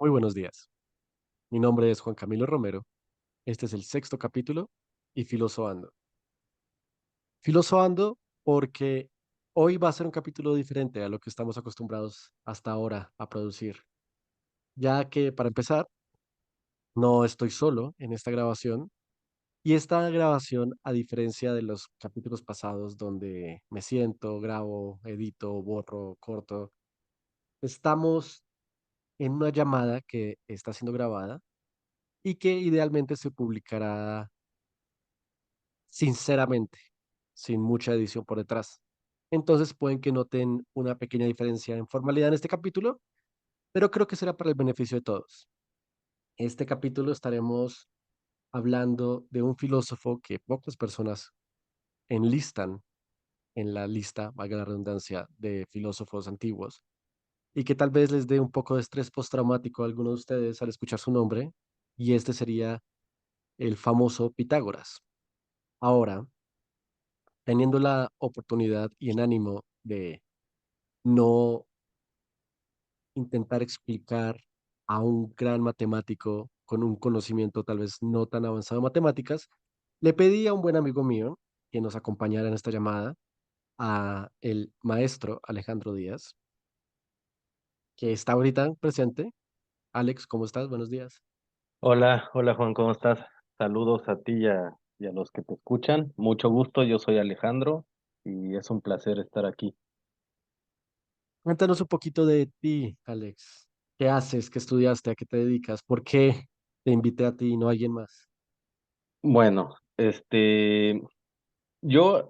Muy buenos días. Mi nombre es Juan Camilo Romero. Este es el sexto capítulo y Filosoando. Filosoando porque hoy va a ser un capítulo diferente a lo que estamos acostumbrados hasta ahora a producir, ya que para empezar, no estoy solo en esta grabación y esta grabación, a diferencia de los capítulos pasados donde me siento, grabo, edito, borro, corto, estamos en una llamada que está siendo grabada y que idealmente se publicará sinceramente, sin mucha edición por detrás. Entonces pueden que noten una pequeña diferencia en formalidad en este capítulo, pero creo que será para el beneficio de todos. Este capítulo estaremos hablando de un filósofo que pocas personas enlistan en la lista, valga la redundancia, de filósofos antiguos, y que tal vez les dé un poco de estrés postraumático a algunos de ustedes al escuchar su nombre, y este sería el famoso Pitágoras. Ahora, teniendo la oportunidad y en ánimo de no intentar explicar a un gran matemático con un conocimiento tal vez no tan avanzado en matemáticas, le pedí a un buen amigo mío que nos acompañara en esta llamada, a el maestro Alejandro Díaz, que está ahorita presente. Alex, ¿cómo estás? Buenos días. Hola, hola Juan, ¿cómo estás? Saludos a ti y a los que te escuchan. Mucho gusto, yo soy Alejandro y es un placer estar aquí. Cuéntanos un poquito de ti, Alex. ¿Qué haces? ¿Qué estudiaste? ¿A qué te dedicas? ¿Por qué te invité a ti y no a alguien más? Bueno, yo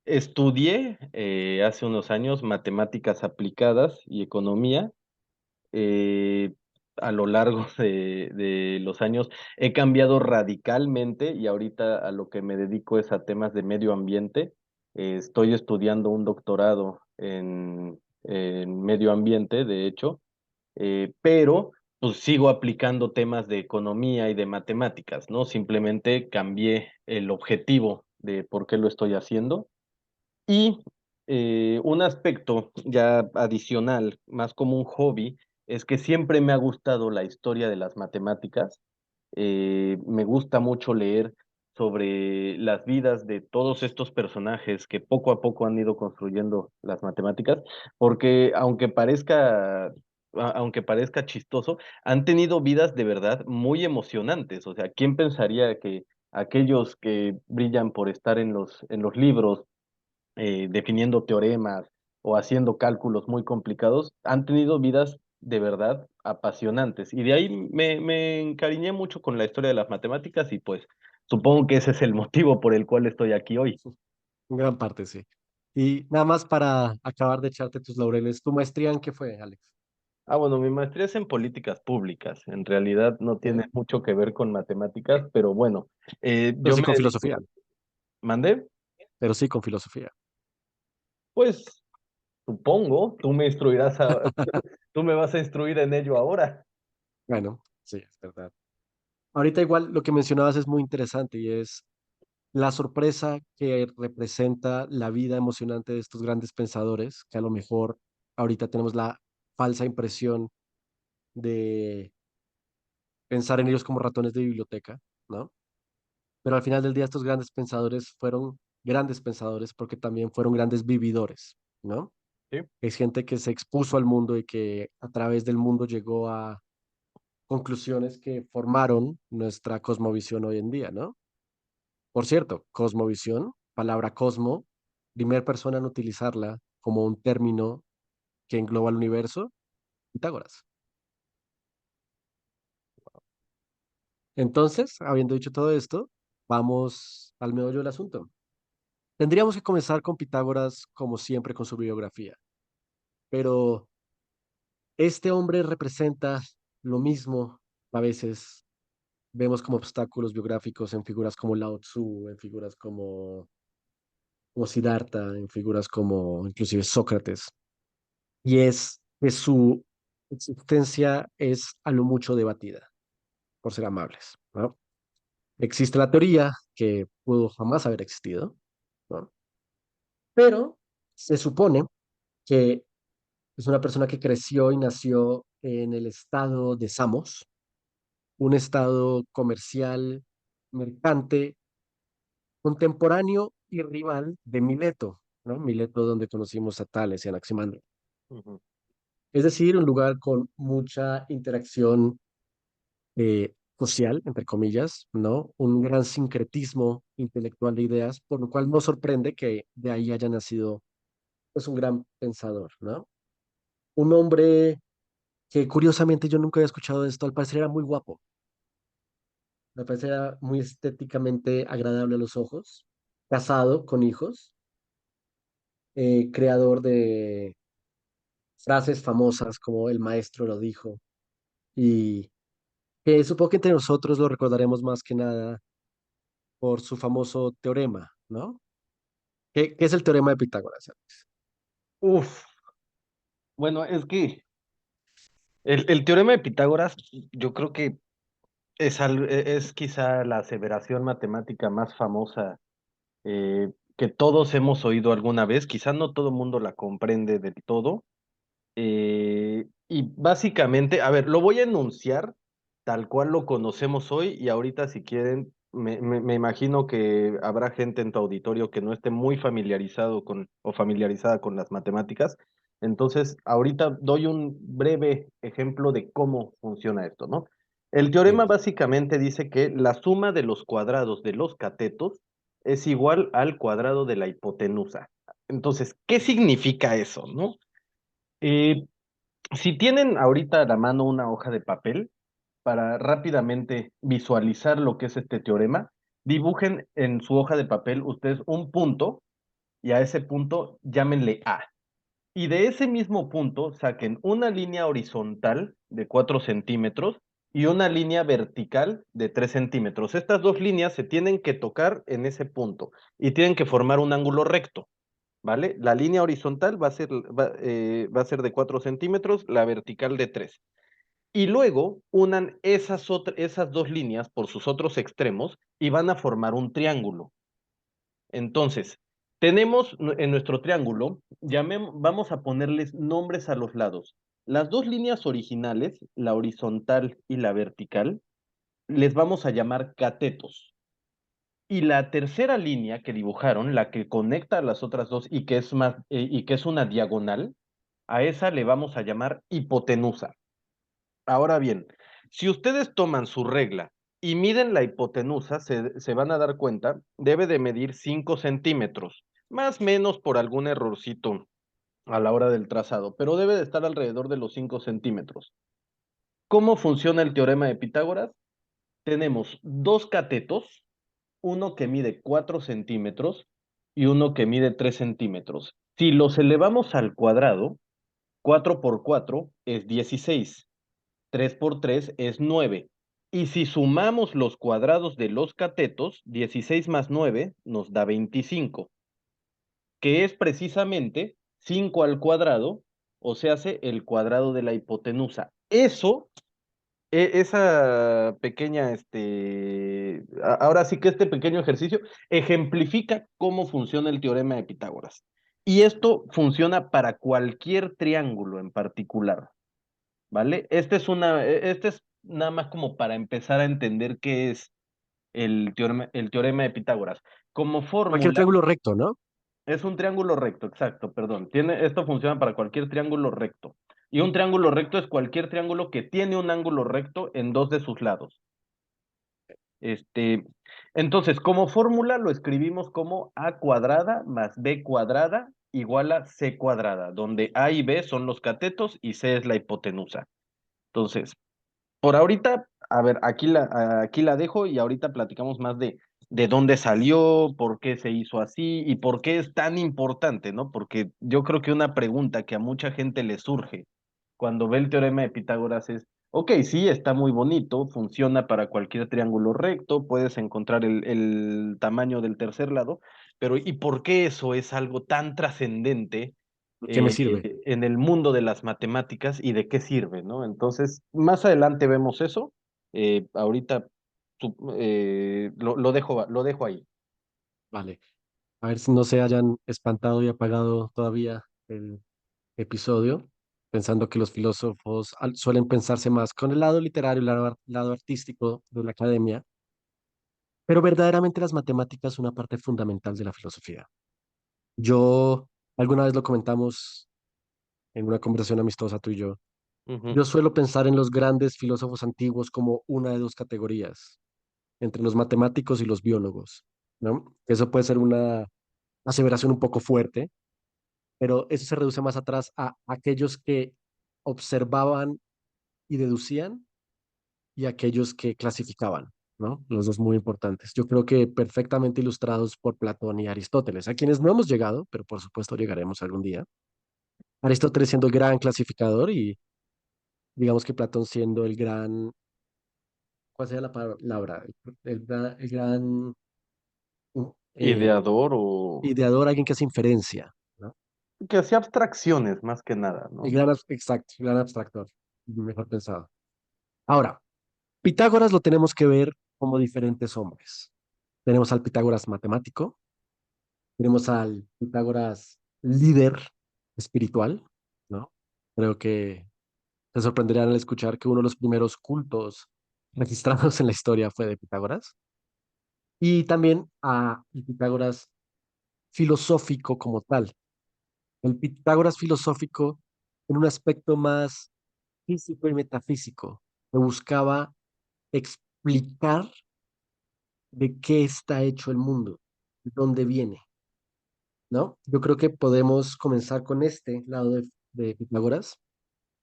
estudié hace unos años matemáticas aplicadas y economía. eh, a lo largo de los años he cambiado radicalmente y ahorita a lo que me dedico es a temas de medio ambiente. Estoy estudiando un doctorado en medio ambiente, de hecho, pero pues sigo aplicando temas de economía y de matemáticas, ¿no? Simplemente cambié el objetivo de por qué lo estoy haciendo. Y un aspecto ya adicional, más como un hobby, es que siempre me ha gustado la historia de las matemáticas. Me gusta mucho leer sobre las vidas de todos estos personajes que poco a poco han ido construyendo las matemáticas, porque aunque parezca chistoso, han tenido vidas de verdad muy emocionantes. O sea, ¿quién pensaría que aquellos que brillan por estar en los libros, definiendo teoremas o haciendo cálculos muy complicados, han tenido vidas de verdad apasionantes? Y de ahí me encariñé mucho con la historia de las matemáticas y pues supongo que ese es el motivo por el cual estoy aquí hoy. En gran parte, sí. Y nada más para acabar de echarte tus laureles, ¿tu maestría en qué fue, Alex? Ah, bueno, mi maestría es en políticas públicas. En realidad no tiene ¿Eh? mucho que ver con matemáticas, pero bueno, Pero yo sí me con dedico, filosofía, ¿mandé? pero sí con filosofía. Pues supongo, tú me instruirás tú me vas a instruir en ello ahora. Bueno, sí, es verdad. Ahorita igual lo que mencionabas es muy interesante y es la sorpresa que representa la vida emocionante de estos grandes pensadores, que a lo mejor ahorita tenemos la falsa impresión de pensar en ellos como ratones de biblioteca, ¿no? Pero al final del día estos grandes pensadores fueron grandes pensadores porque también fueron grandes vividores, ¿no? Sí, Es gente que se expuso al mundo y que a través del mundo llegó a conclusiones que formaron nuestra cosmovisión hoy en día, ¿no? Por cierto, cosmovisión, palabra cosmo, primera persona en utilizarla como un término que engloba el universo, Pitágoras. Entonces, habiendo dicho todo esto, vamos al meollo del asunto. Tendríamos que comenzar con Pitágoras, como siempre, con su biografía, pero este hombre representa lo mismo a veces vemos como obstáculos biográficos en figuras como Lao Tzu, en figuras como Siddhartha, en figuras como inclusive Sócrates, y es que su existencia es a lo mucho debatida, por ser amables, ¿no? Existe la teoría que pudo jamás haber existido, ¿no? Pero se supone que es una persona que creció y nació en el estado de Samos, un estado comercial, mercante, contemporáneo y rival de Mileto, ¿no? Mileto donde conocimos a Tales y Anaximandro. Ujú, Es decir, un lugar con mucha interacción social, entre comillas, ¿no? Un gran sincretismo intelectual de ideas, por lo cual no sorprende que de ahí haya nacido pues, un gran pensador, ¿no? Un hombre que curiosamente yo nunca había escuchado de esto, al parecer era muy guapo, al parecer era muy estéticamente agradable a los ojos, casado con hijos, creador de frases famosas como el maestro lo dijo, y que supongo que entre nosotros lo recordaremos más que nada por su famoso teorema, ¿no? ¿Qué es el teorema de Pitágoras? uf, bueno, es que el teorema de Pitágoras, yo creo que es quizá la aseveración matemática más famosa que todos hemos oído alguna vez. Quizá no todo el mundo la comprende del todo. Y básicamente, a ver, lo voy a enunciar tal cual lo conocemos hoy y ahorita si quieren, me imagino que habrá gente en tu auditorio que no esté muy familiarizado con o familiarizada con las matemáticas. Entonces, ahorita doy un breve ejemplo de cómo funciona esto, ¿no? El teorema Sí. básicamente dice que la suma de los cuadrados de los catetos es igual al cuadrado de la hipotenusa. Entonces, ¿qué significa eso, no? Eh, si tienen ahorita a la mano una hoja de papel para rápidamente visualizar lo que es este teorema, dibujen en su hoja de papel ustedes un punto y a ese punto llámenle A. Y de ese mismo punto saquen una línea horizontal de 4 centímetros y una línea vertical de 3 centímetros. Estas dos líneas se tienen que tocar en ese punto y tienen que formar un ángulo recto. ¿Vale? La línea horizontal va a ser de 4 centímetros, la vertical de 3. Y luego unan esas dos líneas por sus otros extremos y van a formar un triángulo. Entonces, tenemos en nuestro triángulo, vamos a ponerles nombres a los lados. Las dos líneas originales, la horizontal y la vertical, les vamos a llamar catetos. Y la tercera línea que dibujaron, la que conecta a las otras dos y que es y que es una diagonal, a esa le vamos a llamar hipotenusa. Ahora bien, si ustedes toman su regla y miden la hipotenusa, se van a dar cuenta, debe de medir 5 centímetros, más o menos por algún errorcito a la hora del trazado, pero debe de estar alrededor de los 5 centímetros. ¿Cómo funciona el teorema de Pitágoras? Tenemos dos catetos, uno que mide 4 centímetros y uno que mide 3 centímetros. Si los elevamos al cuadrado, 4 por 4 es 16, 3 por 3 es 9. Y si sumamos los cuadrados de los catetos, 16 más 9 nos da 25, que es precisamente 5 al cuadrado, o se hace el cuadrado de la hipotenusa. Eso esa pequeña, ahora sí que este pequeño ejercicio ejemplifica cómo funciona el teorema de Pitágoras. Y esto funciona para cualquier triángulo en particular, ¿vale? Este es nada más como para empezar a entender qué es el teorema de Pitágoras. Como Cualquier fórmula, triángulo recto, ¿no? es un triángulo recto, exacto, perdón. Esto funciona para cualquier triángulo recto. Y un triángulo recto es cualquier triángulo que tiene un ángulo recto en dos de sus lados. Este, entonces, como fórmula lo escribimos como a cuadrada más b cuadrada igual a c cuadrada, donde a y b son los catetos y c es la hipotenusa. Entonces, por ahorita, a ver, aquí la dejo y ahorita platicamos más de dónde salió, por qué se hizo así y por qué es tan importante, ¿no? Porque yo creo que una pregunta que a mucha gente le surge cuando ve el teorema de Pitágoras es, ok, sí, está muy bonito, funciona para cualquier triángulo recto, puedes encontrar el tamaño del tercer lado, pero ¿y por qué eso es algo tan trascendente ¿Qué me sirve? en el mundo de las matemáticas y de qué sirve, ¿no? Entonces, más adelante vemos eso. Ahorita lo dejo ahí. Vale. A ver si no se hayan espantado y apagado todavía el episodio. pensando que los filósofos suelen pensarse más con el lado literario, el lado artístico de la academia, pero verdaderamente las matemáticas son una parte fundamental de la filosofía. Yo, alguna vez lo comentamos en una conversación amistosa tú y Ujú. yo suelo pensar en los grandes filósofos antiguos como una de dos categorías, entre los matemáticos y los biólogos, ¿no? Eso puede ser una aseveración un poco fuerte, pero eso se reduce más atrás a aquellos que observaban y deducían y aquellos que clasificaban, ¿no? Los dos muy importantes. Yo creo que perfectamente ilustrados por Platón y Aristóteles, a quienes no hemos llegado, pero por supuesto llegaremos algún día. Aristóteles siendo el gran clasificador y digamos que Platón siendo el gran, ¿cuál sería la palabra? El gran eh, Ideador o ideador, alguien que hace inferencia, ¿no? que hacía abstracciones más que nada, El ¿no? gran, exacto, el gran abstractor, mejor pensado. Ahora, Pitágoras lo tenemos que ver como diferentes hombres. Tenemos al Pitágoras matemático, tenemos al Pitágoras líder espiritual, ¿no? Creo que se sorprenderían al escuchar que uno de los primeros cultos registrados en la historia fue de Pitágoras. Y también a el Pitágoras filosófico como tal. El Pitágoras filosófico en un aspecto más físico y metafísico, que buscaba explicar de qué está hecho el mundo, de dónde viene, ¿no? Yo creo que podemos comenzar con este lado de Pitágoras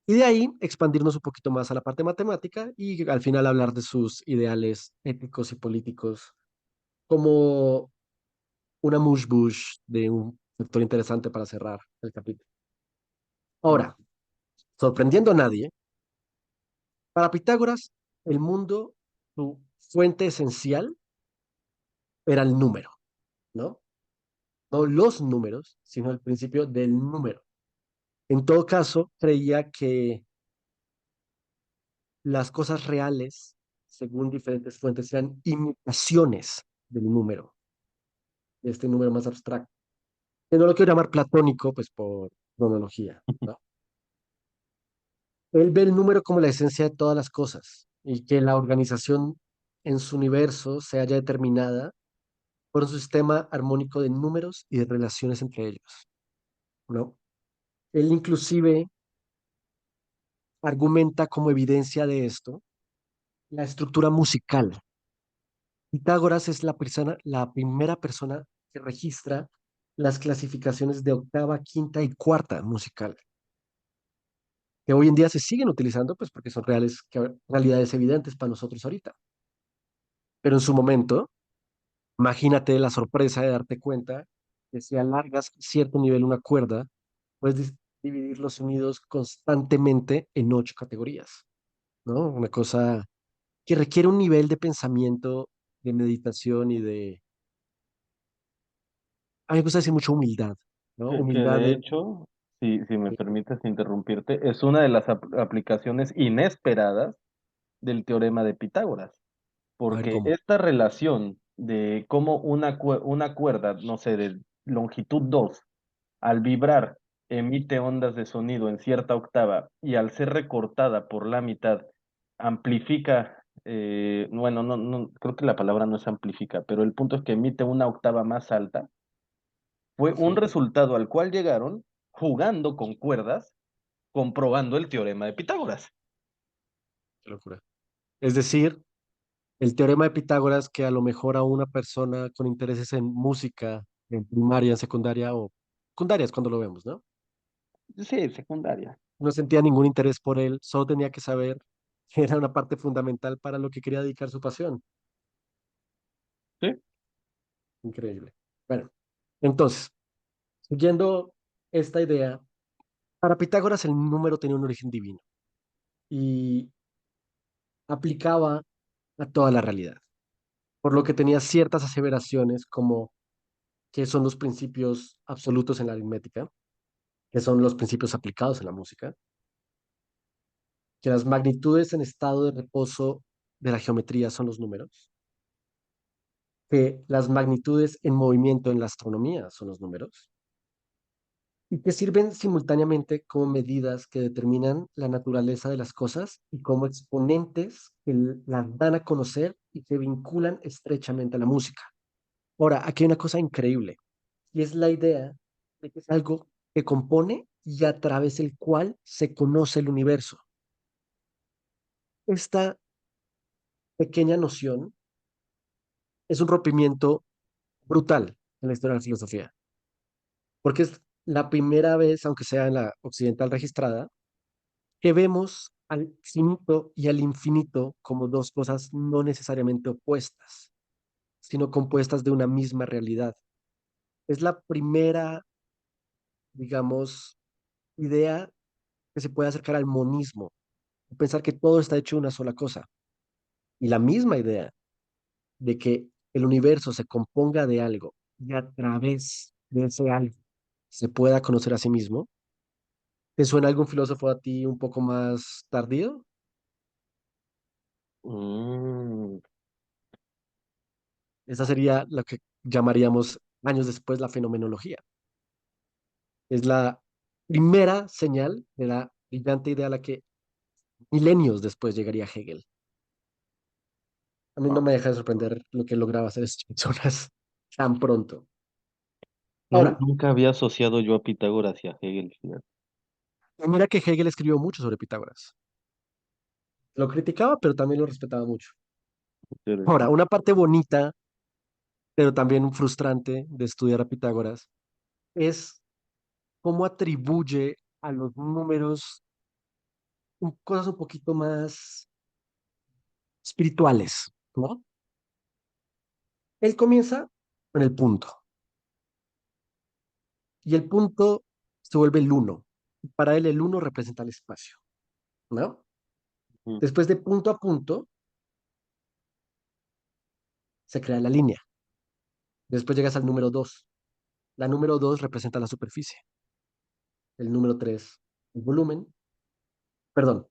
y de ahí expandirnos un poquito más a la parte matemática y al final hablar de sus ideales éticos y políticos como una mush bush de un sector interesante para cerrar el capítulo. Ahora, sorprendiendo a nadie, para Pitágoras, el mundo, su fuente esencial era el número, ¿no? No los números, sino el principio del número. En todo caso, creía que las cosas reales, según diferentes fuentes, eran imitaciones del número, de este número más abstracto. Que no lo quiero llamar platónico, pues por cronología, ¿no? Él ve el número como la esencia de todas las cosas y que la organización en su universo se haya determinada por un sistema armónico de números y de relaciones entre ellos, ¿no? Él inclusive argumenta como evidencia de esto la estructura musical. Pitágoras es la primera persona que registra las clasificaciones de octava, quinta y cuarta musical, que hoy en día se siguen utilizando, pues porque son realidades evidentes para nosotros ahorita. Pero en su momento, imagínate la sorpresa de darte cuenta que si alargas cierto nivel una cuerda, puedes dividir los sonidos constantemente en ocho categorías, ¿no? Una cosa que requiere un nivel de pensamiento, de meditación a mí me gusta decir mucha humildad, ¿no? Que Humildad de de, hecho, si me de- permites interrumpirte, es una de las aplicaciones inesperadas del teorema de Pitágoras, a ver porque cómo. esta relación de cómo una cuerda, no sé, de longitud 2 al vibrar, emite ondas de sonido en cierta octava y al ser recortada por la mitad, amplifica, bueno, creo que la palabra no es amplifica, pero el punto es que emite una octava más alta, fue un Ujú. resultado al cual llegaron jugando con cuerdas, comprobando el teorema de Pitágoras. Qué locura. Es decir, el teorema de Pitágoras que a lo mejor a una persona con intereses en música, en primaria, en secundaria o secundaria es cuando lo vemos, ¿no? Sí, secundaria. No sentía ningún interés por él, solo tenía que saber que era una parte fundamental para lo que quería dedicar su pasión. Sí, Increíble. Bueno, entonces, siguiendo esta idea, para Pitágoras el número tenía un origen divino y aplicaba a toda la realidad, por lo que tenía ciertas aseveraciones como que son los principios absolutos en la aritmética, que son los principios aplicados en la música, que las magnitudes en estado de reposo de la geometría son los números, que las magnitudes en movimiento en la astronomía son los números, y que sirven simultáneamente como medidas que determinan la naturaleza de las cosas y como exponentes que las dan a conocer y que vinculan estrechamente a la música. Ahora, aquí hay una cosa increíble y es la idea de que es algo que compone y a través del cual se conoce el universo. Esta pequeña noción es un rompimiento brutal en la historia de la filosofía, porque es la primera vez, aunque sea en la occidental registrada, que vemos al finito y al infinito como dos cosas no necesariamente opuestas, sino compuestas de una misma realidad. Es la primera, digamos, idea que se puede acercar al monismo, pensar que todo está hecho de una sola cosa. Y la misma idea de que el universo se componga de algo y a través de ese algo se pueda conocer a sí mismo. ¿Te suena algún filósofo a ti un poco más tardío? Mm, Esa sería lo que llamaríamos años después la fenomenología. Es la primera señal de la brillante idea a la que milenios después llegaría Hegel. A mí no ah, me deja de sorprender lo que lograba hacer estas personas tan pronto. Ahora, nunca había asociado yo a Pitágoras y a Hegel, fíjate. mira que Hegel escribió mucho sobre Pitágoras. Lo criticaba, pero también lo respetaba mucho. Ahora, Interesante. una parte bonita, pero también frustrante de estudiar a Pitágoras es cómo atribuye a los números cosas un poquito más espirituales, ¿no? Él comienza con el punto y el punto se vuelve el uno. Para él el uno representa el espacio, ¿no? Ujú, Después de punto a punto se crea la línea. Después llegas al número 2. La número 2 representa la superficie. El número 3 el volumen. Perdón,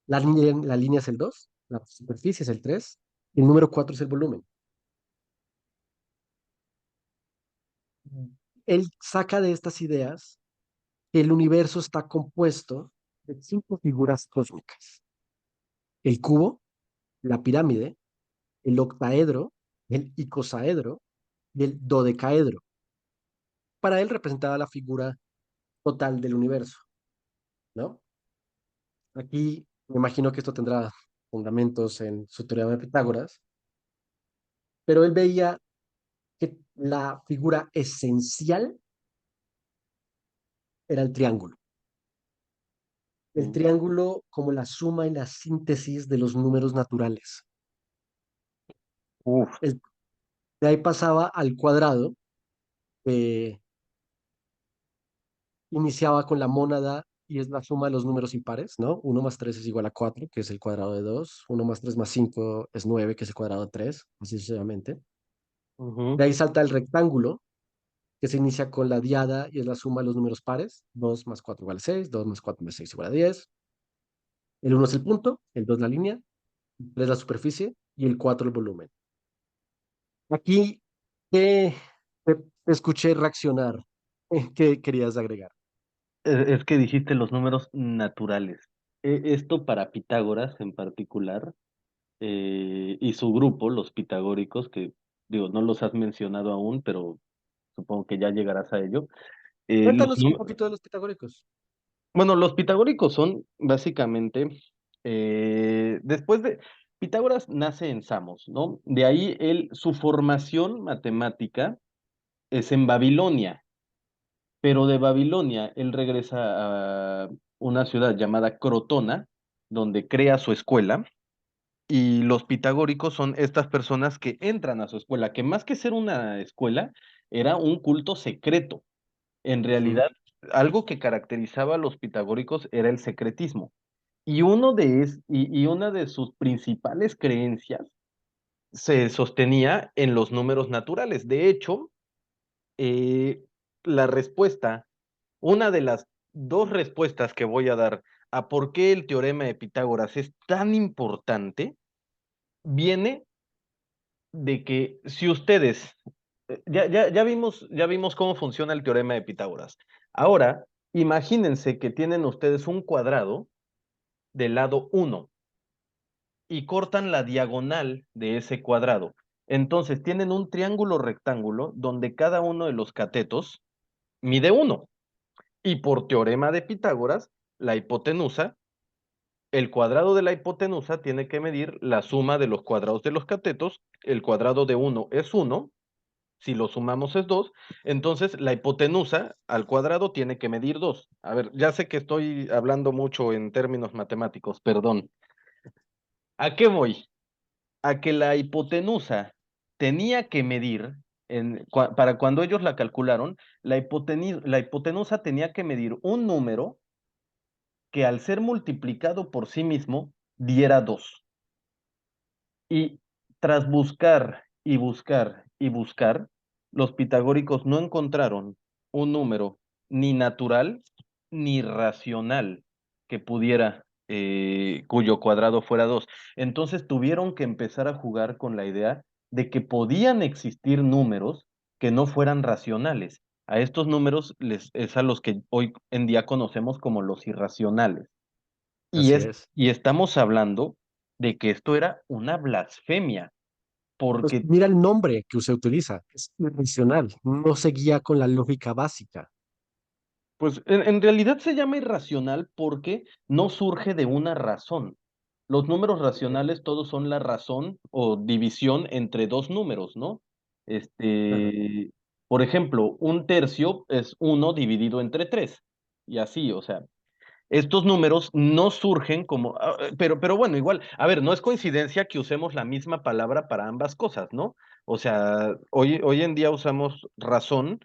la línea es el 2, la superficie es el 3 y el número 4 es el volumen. Él saca de estas ideas que el universo está compuesto de 5 figuras cósmicas. El cubo, la pirámide, el octaedro, el icosaedro y el dodecaedro. Para él representaba la figura total del universo, ¿no? Aquí me imagino que esto tendrá fundamentos en su teorema de Pitágoras, pero él veía que la figura esencial era el triángulo. El ujú. triángulo como la suma y la síntesis de los números naturales. Uf, El, de ahí pasaba al cuadrado, que iniciaba con la mónada y es la suma de los números impares, ¿no? Uno más 3 es igual a 4, que es el cuadrado de 2. Uno más 3 más 5 es 9, que es el cuadrado de 3, así sucesivamente. ujú. De ahí salta el rectángulo, que se inicia con la diada y es la suma de los números pares. 2 más 4 igual a 6, 2 más 4 más 6 igual a 10. El uno es el punto, el 2 la línea, el 3 la superficie y el 4 el volumen. Aquí te escuché reaccionar. ¿Qué querías agregar? Es que dijiste los números naturales. Esto para Pitágoras en particular, y su grupo, los pitagóricos, que digo, no los has mencionado aún, pero supongo que ya llegarás a ello. Cuéntanos un poquito de los pitagóricos. Bueno, los pitagóricos son básicamente, después de, Pitágoras nace en Samos, ¿no? De ahí su formación matemática es en Babilonia, pero de Babilonia él regresa a una ciudad llamada Crotona, donde crea su escuela, y los pitagóricos son estas personas que entran a su escuela, que más que ser una escuela, era un culto secreto. En Ujú. realidad, algo que caracterizaba a los pitagóricos era el secretismo. Y una de sus principales creencias se sostenía en los números naturales. De hecho, eh, la respuesta, una de las dos respuestas que voy a dar a por qué el teorema de Pitágoras es tan importante, viene de que si ustedes, ya vimos cómo funciona el teorema de Pitágoras. Ahora, imagínense que tienen ustedes un cuadrado del lado uno y cortan la diagonal de ese cuadrado. Entonces tienen un triángulo rectángulo donde cada uno de los catetos mide uno. Y por teorema de Pitágoras, la hipotenusa, el cuadrado de la hipotenusa tiene que medir la suma de los cuadrados de los catetos. El cuadrado de uno es uno, si lo sumamos es 2. Entonces la hipotenusa al cuadrado tiene que medir 2. A ver, ya sé que estoy hablando mucho en términos matemáticos, perdón. ¿A qué voy? A que la hipotenusa tenía que medir, para cuando ellos la calcularon, la hipotenusa tenía que medir un número que al ser multiplicado por sí mismo diera 2. Y tras buscar y buscar y buscar, los pitagóricos no encontraron un número ni natural ni racional que pudiera, cuyo cuadrado fuera 2. Entonces tuvieron que empezar a jugar con la idea de que podían existir números que no fueran racionales. A estos números es a los que hoy en día conocemos como los irracionales. Y, Así es, es. y estamos hablando de que esto era una blasfemia, Pues porque mira el nombre que se utiliza, es irracional, no se guía con la lógica básica. pues en realidad se llama irracional porque no surge de una razón. Los números Sí. racionales todos son la razón o división entre dos números, ¿no? Claro, Este, por ejemplo, un tercio es uno dividido entre tres. Y así, o sea, estos números no surgen como, pero bueno, igual, a ver, no es coincidencia que usemos la misma palabra para ambas cosas, ¿no? O sea, hoy en día usamos razón,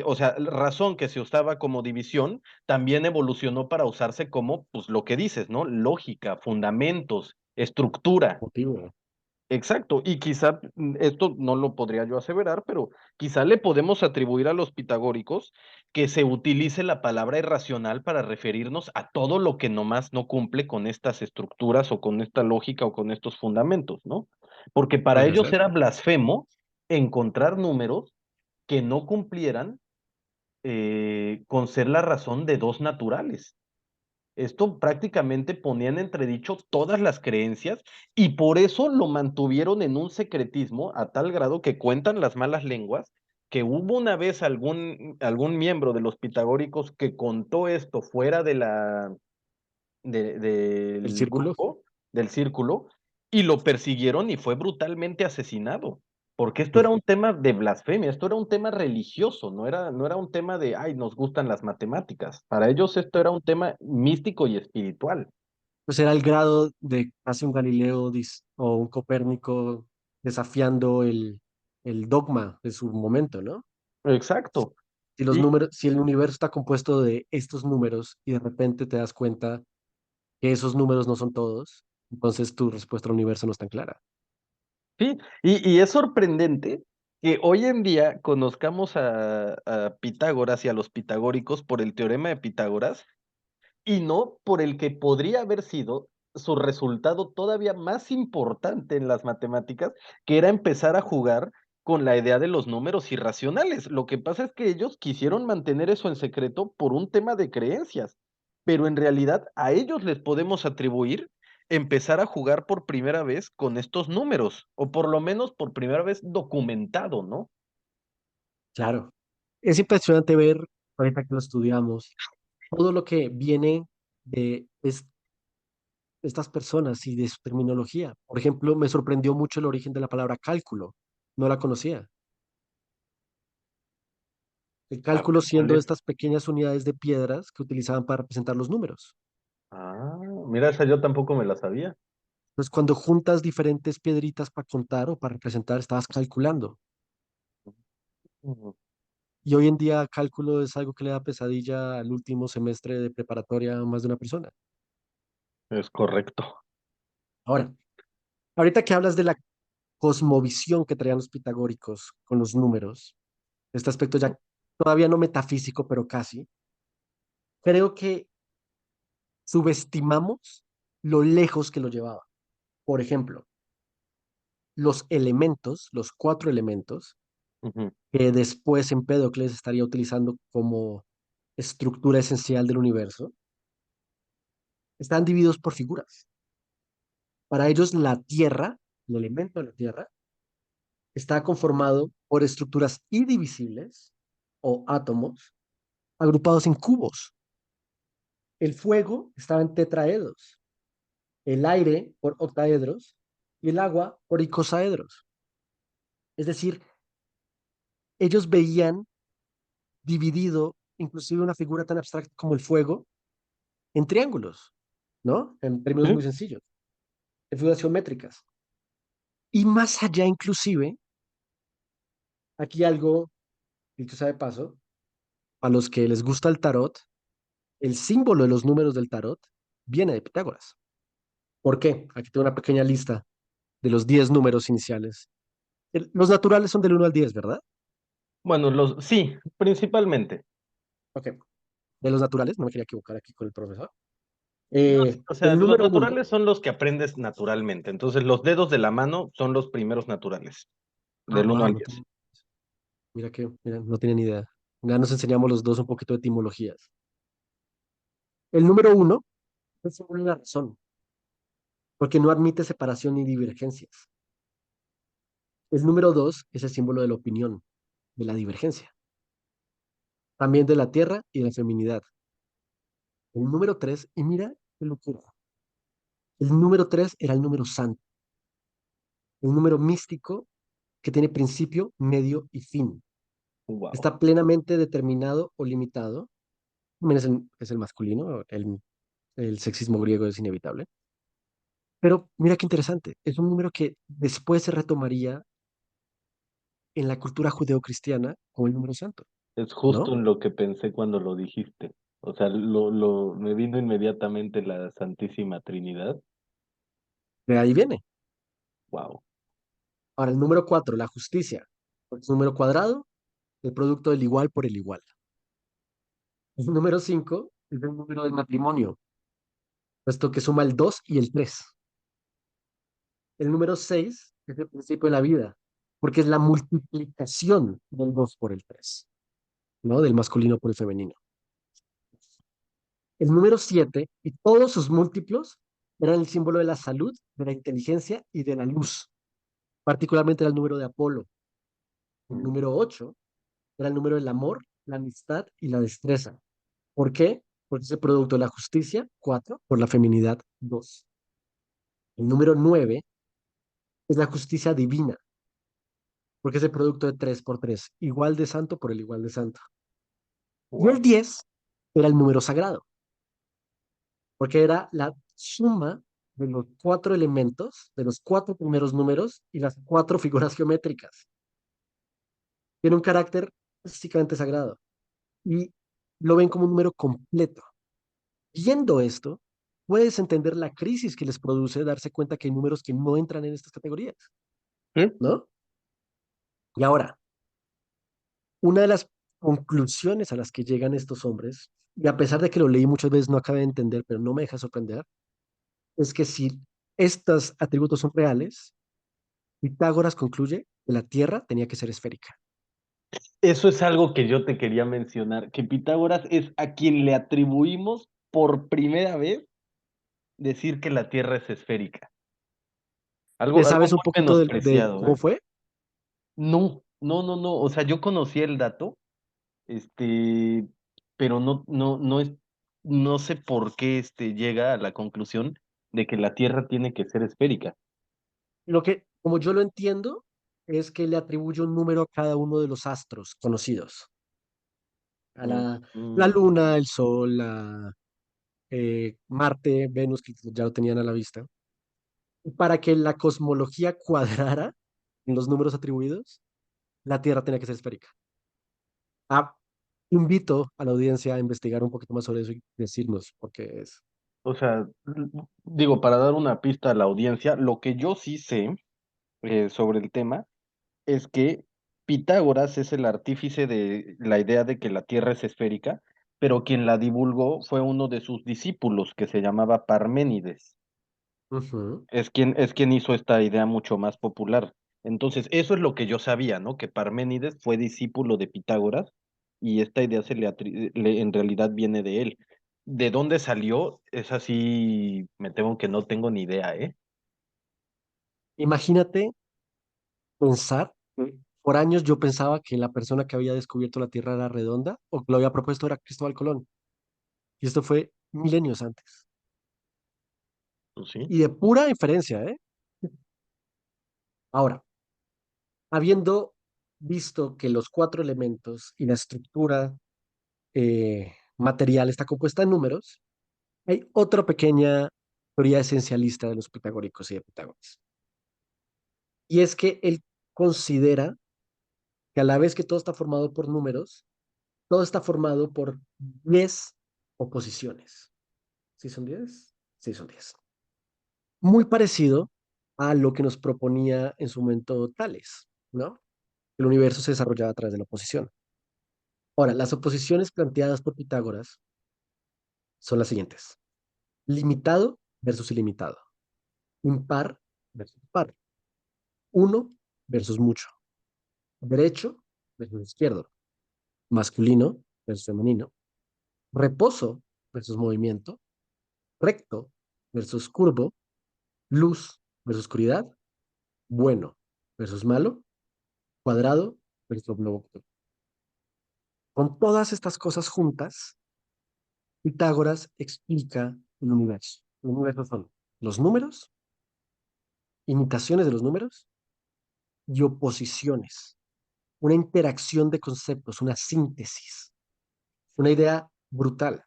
o sea, razón que se usaba como división, también evolucionó para usarse como, pues lo que dices, ¿no? Lógica, fundamentos, estructura. motivo. Exacto, y quizá esto no lo podría yo aseverar, pero quizá le podemos atribuir a los pitagóricos que se utilice la palabra irracional para referirnos a todo lo que nomás no cumple con estas estructuras o con esta lógica o con estos fundamentos, ¿no? Porque para Podría ellos ser. era blasfemo encontrar números que no cumplieran con ser la razón de dos naturales. Esto prácticamente ponía en entredicho todas las creencias y por eso lo mantuvieron en un secretismo a tal grado que cuentan las malas lenguas que hubo una vez algún miembro de los pitagóricos que contó esto fuera El del círculo. grupo, del círculo, y lo persiguieron y fue brutalmente asesinado. Porque esto Mm. era un tema de blasfemia, esto era un tema religioso, no era un tema de, ay, nos gustan las matemáticas. Para ellos esto era un tema místico y espiritual. Pues era el grado de casi un Galileo o un Copérnico desafiando el dogma de su momento, ¿no? Exacto. Si los Y números, si el universo está compuesto de estos números y de repente te das cuenta que esos números no son todos, entonces tu respuesta al universo no es tan clara. sí, y es sorprendente que hoy en día conozcamos a Pitágoras y a los pitagóricos por el teorema de Pitágoras y no por el que podría haber sido su resultado todavía más importante en las matemáticas, que era empezar a jugar con la idea de los números irracionales. Lo que pasa es que ellos quisieron mantener eso en secreto por un tema de creencias, pero en realidad a ellos les podemos atribuir empezar a jugar por primera vez con estos números, o por lo menos por primera vez documentado, ¿no? Claro. Es impresionante ver, ahorita que lo estudiamos, todo lo que viene de estas personas y de su terminología. Por ejemplo, me sorprendió mucho el origen de la palabra cálculo. No la conocía. El A cálculo ver, ¿cuál siendo es? estas pequeñas unidades de piedras que utilizaban para representar los números. Ah, mira, esa yo tampoco me la sabía. Entonces, cuando juntas diferentes piedritas para contar o para representar, estabas calculando. Ujú. Y hoy en día cálculo es algo que le da pesadilla al último semestre de preparatoria a más de una persona. Es correcto. Ahora, ahorita que hablas de la cosmovisión que traían los pitagóricos con los números, este aspecto ya todavía no metafísico, pero casi, creo que subestimamos lo lejos que lo llevaba. Por ejemplo, los elementos, los cuatro elementos, Ujú. que después Empédocles estaría utilizando como estructura esencial del universo, están divididos por figuras. Para ellos, la Tierra, el elemento de la Tierra, está conformado por estructuras indivisibles o átomos agrupados en cubos. El fuego estaba en tetraedros, el aire por octaedros y el agua por icosaedros. Es decir, ellos veían dividido inclusive una figura tan abstracta como el fuego en triángulos, ¿no? En términos Ujú. muy sencillos, en figuras geométricas. Y más allá inclusive, aquí algo, dicho sea de paso, a los que les gusta el tarot, el símbolo de los números del tarot viene de Pitágoras. ¿Por qué? Aquí tengo una pequeña lista de los 10 números iniciales. Los naturales son del 1 al 10, ¿verdad? Bueno, sí, principalmente. Ok. De los naturales, no me quería equivocar aquí con el profesor. O sea, El los número uno, naturales son los que aprendes naturalmente. Entonces, los dedos de la mano son los primeros naturales, ah, del uno wow, al no 10. tengo, mira, no tienen ni idea. Ya nos enseñamos los dos un poquito de etimologías. El número uno es sobre la razón, porque no admite separación ni divergencias. El número dos es el símbolo de la opinión, de la divergencia, también de la tierra y de la feminidad. El número tres, y mira qué locura, el número tres era el número santo, el número místico que tiene principio, medio y fin. Wow. Está plenamente determinado o limitado. También es el masculino, el sexismo griego es inevitable. Pero mira qué interesante, es un número que después se retomaría en la cultura judeocristiana como el número santo, Es justo ¿no? en lo que pensé cuando lo dijiste. O sea, me vino inmediatamente la Santísima Trinidad. De ahí viene. Wow. Ahora, el número cuatro, la justicia. Es un número cuadrado, el producto del igual por el igual. El número cinco es el número del matrimonio, puesto que suma el 2 y el 3. El número seis es el principio de la vida, porque es la multiplicación del 2 por el 3, ¿no? Del masculino por el femenino. El número 7 y todos sus múltiplos eran el símbolo de la salud, de la inteligencia y de la luz. Particularmente era el número de Apolo. El Mm. número 8 era el número del amor, la amistad y la destreza. ¿Por qué? Porque es el producto de la justicia, 4 por la feminidad, 2. El número 9 es la justicia divina, porque es el producto de 3 por 3 igual de santo por el igual de santo. Y Wow. el 10 era el número sagrado, porque era la suma de los 4 elementos, de los 4 primeros números y las 4 figuras geométricas. Tiene un carácter básicamente sagrado y lo ven como un número completo. Viendo esto, puedes entender la crisis que les produce darse cuenta que hay números que no entran en estas categorías, ¿Mm? ¿no? Y ahora, una de las conclusiones a las que llegan estos hombres, y a pesar de que lo leí muchas veces no acabé de entender, pero no me deja sorprender, es que si estos atributos son reales, Pitágoras concluye que la Tierra tenía que ser esférica. Eso es algo que yo te quería mencionar, que Pitágoras es a quien le atribuimos por primera vez decir que la Tierra es esférica. ¿Te Algo sabes un muy poquito de menospreciado, cómo ¿eh? fue? No, no, no, no. O sea, yo conocía el dato, este, pero no sé por qué llega a la conclusión de que la Tierra tiene que ser esférica. Lo que, como yo lo entiendo, es que le atribuye un número a cada uno de los astros conocidos. A Mm, la mm. Luna, el Sol, Marte, Venus, que ya lo tenían a la vista. Y para que la cosmología cuadrara en los números atribuidos, la Tierra tenía que ser esférica. Ah, invito a la audiencia a investigar un poquito más sobre eso y decirnos por qué es. O sea, digo, para dar una pista a la audiencia, lo que yo sí sé sobre el tema es que Pitágoras es el artífice de la idea de que la Tierra es esférica, pero quien la divulgó fue uno de sus discípulos que se llamaba Parménides. Ujú. Es quien hizo esta idea mucho más popular. Entonces, eso es lo que yo sabía, ¿no? Que Parménides fue discípulo de Pitágoras y esta idea en realidad viene de él. ¿De dónde salió? Es así, me temo que no tengo ni idea, ¿eh? Imagínate pensar, por años yo pensaba que la persona que había descubierto la Tierra era redonda o que lo había propuesto era Cristóbal Colón. Y esto fue milenios antes. Pues sí. Y de pura inferencia, ¿eh? Ahora, habiendo visto que los cuatro elementos y la estructura material está compuesta en números, hay otra pequeña teoría esencialista de los pitagóricos y de Pitágoras. Y es que él considera que a la vez que todo está formado por números, todo está formado por 10 oposiciones. ¿Sí son 10? Sí son 10. Muy parecido a lo que nos proponía en su momento Tales, ¿no? El universo se desarrollaba a través de la oposición. Ahora, las oposiciones planteadas por Pitágoras son las siguientes. Limitado versus ilimitado. Impar versus par. Uno versus mucho. Derecho versus izquierdo. Masculino versus femenino. Reposo versus movimiento. Recto versus curvo. Luz versus oscuridad. Bueno versus malo. Cuadrado versus globo. Con todas estas cosas juntas, Pitágoras explica el universo. El universo son los números, imitaciones de los números y oposiciones. Una interacción de conceptos, una síntesis, una idea brutal.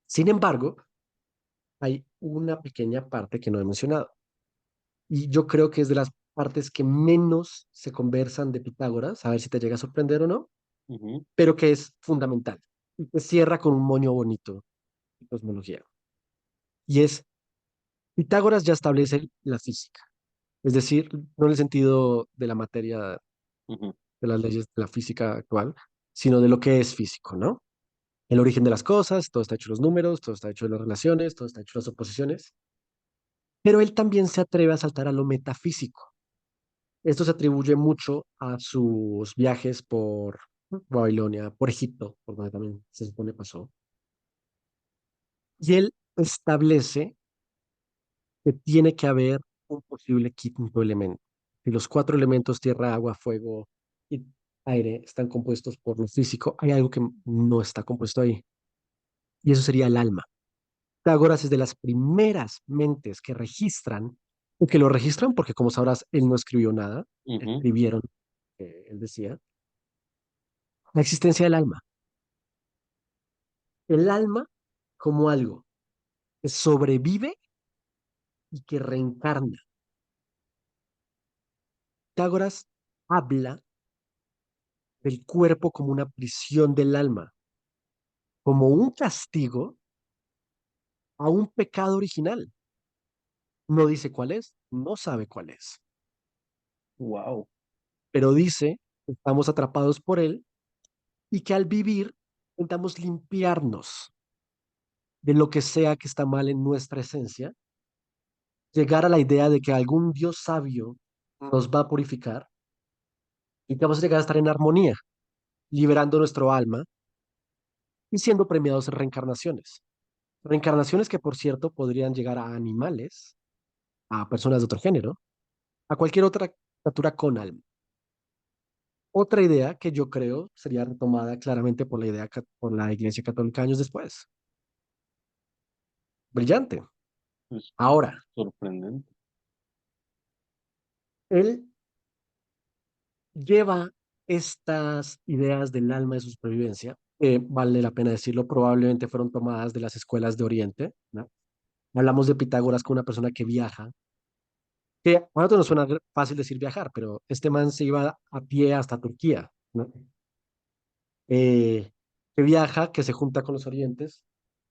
Sin embargo, hay una pequeña parte que no he mencionado y yo creo que es de las partes que menos se conversan de Pitágoras, a ver si te llega a sorprender o no, Ujú, pero que es fundamental y que cierra con un moño bonito de cosmología. Y es, Pitágoras ya establece la física, es decir, no en el sentido de la materia, ujú, de las leyes de la física actual, sino de lo que es físico, ¿no? El origen de las cosas, todo está hecho de los números, todo está hecho de las relaciones, todo está hecho de las oposiciones, pero él también se atreve a saltar a lo metafísico. Esto se atribuye mucho a sus viajes por Babilonia, por Egipto, por donde también se supone pasó. Y él establece que tiene que haber un posible quinto elemento. Si los cuatro elementos, tierra, agua, fuego y aire, están compuestos por lo físico, hay algo que no está compuesto ahí. Y eso sería el alma. Pitágoras es de las primeras mentes que registran, o que lo registran porque, como sabrás, él no escribió nada, ujú. escribieron, él decía, la existencia del alma. El alma como algo que sobrevive y que reencarna. Pitágoras habla del cuerpo como una prisión del alma, como un castigo a un pecado original. No dice cuál es, no sabe cuál es, Wow. pero dice que estamos atrapados por él y que al vivir intentamos limpiarnos de lo que sea que está mal en nuestra esencia, llegar a la idea de que algún Dios sabio nos va a purificar y que vamos a llegar a estar en armonía, liberando nuestro alma y siendo premiados en reencarnaciones. Reencarnaciones que, por cierto, podrían llegar a animales, a personas de otro género, a cualquier otra criatura con alma. Otra idea que yo creo sería retomada claramente por la por la Iglesia Católica años después. Brillante. Es Ahora, sorprendente. él lleva estas ideas del alma de su supervivencia, que vale la pena decirlo, probablemente fueron tomadas de las escuelas de Oriente, ¿no? Hablamos de Pitágoras como una persona que viaja, que a nosotros nos suena fácil decir viajar, pero este man se iba a pie hasta Turquía, ¿no? Que viaja, que se junta con los orientes.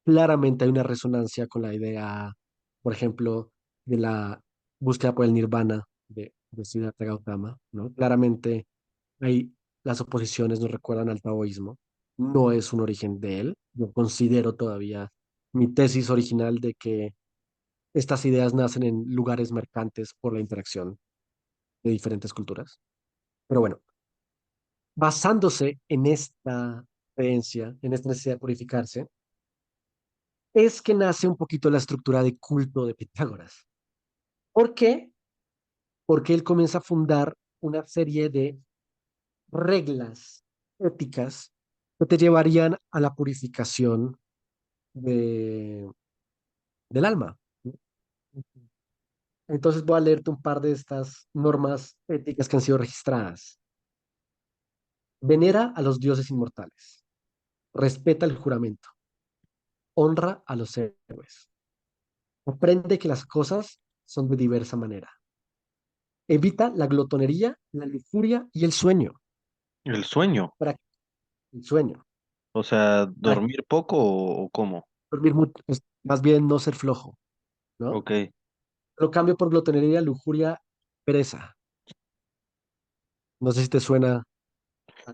Claramente hay una resonancia con la idea, por ejemplo, de la búsqueda por el nirvana de Siddhartha Gautama, ¿no? Claramente hay las oposiciones nos recuerdan al taoísmo. No es un origen de él. Yo considero todavía mi tesis original de que estas ideas nacen en lugares mercantes por la interacción de diferentes culturas. Pero bueno, basándose en esta creencia, en esta necesidad de purificarse, es que nace un poquito la estructura de culto de Pitágoras. ¿Por qué? Porque él comienza a fundar una serie de reglas éticas que te llevarían a la purificación de, del alma. Entonces voy a leerte un par de estas normas éticas que han sido registradas. Venera a los dioses inmortales. Respeta el juramento. Honra a los héroes. Aprende que las cosas son de diversa manera. Evita la glotonería, la lujuria y el sueño. El sueño, Para el sueño. o sea, Para dormir poco o cómo. dormir mucho, es más bien no ser flojo, ¿no? Ok, Lo cambio por glotonería, lujuria, pereza. No sé si te suena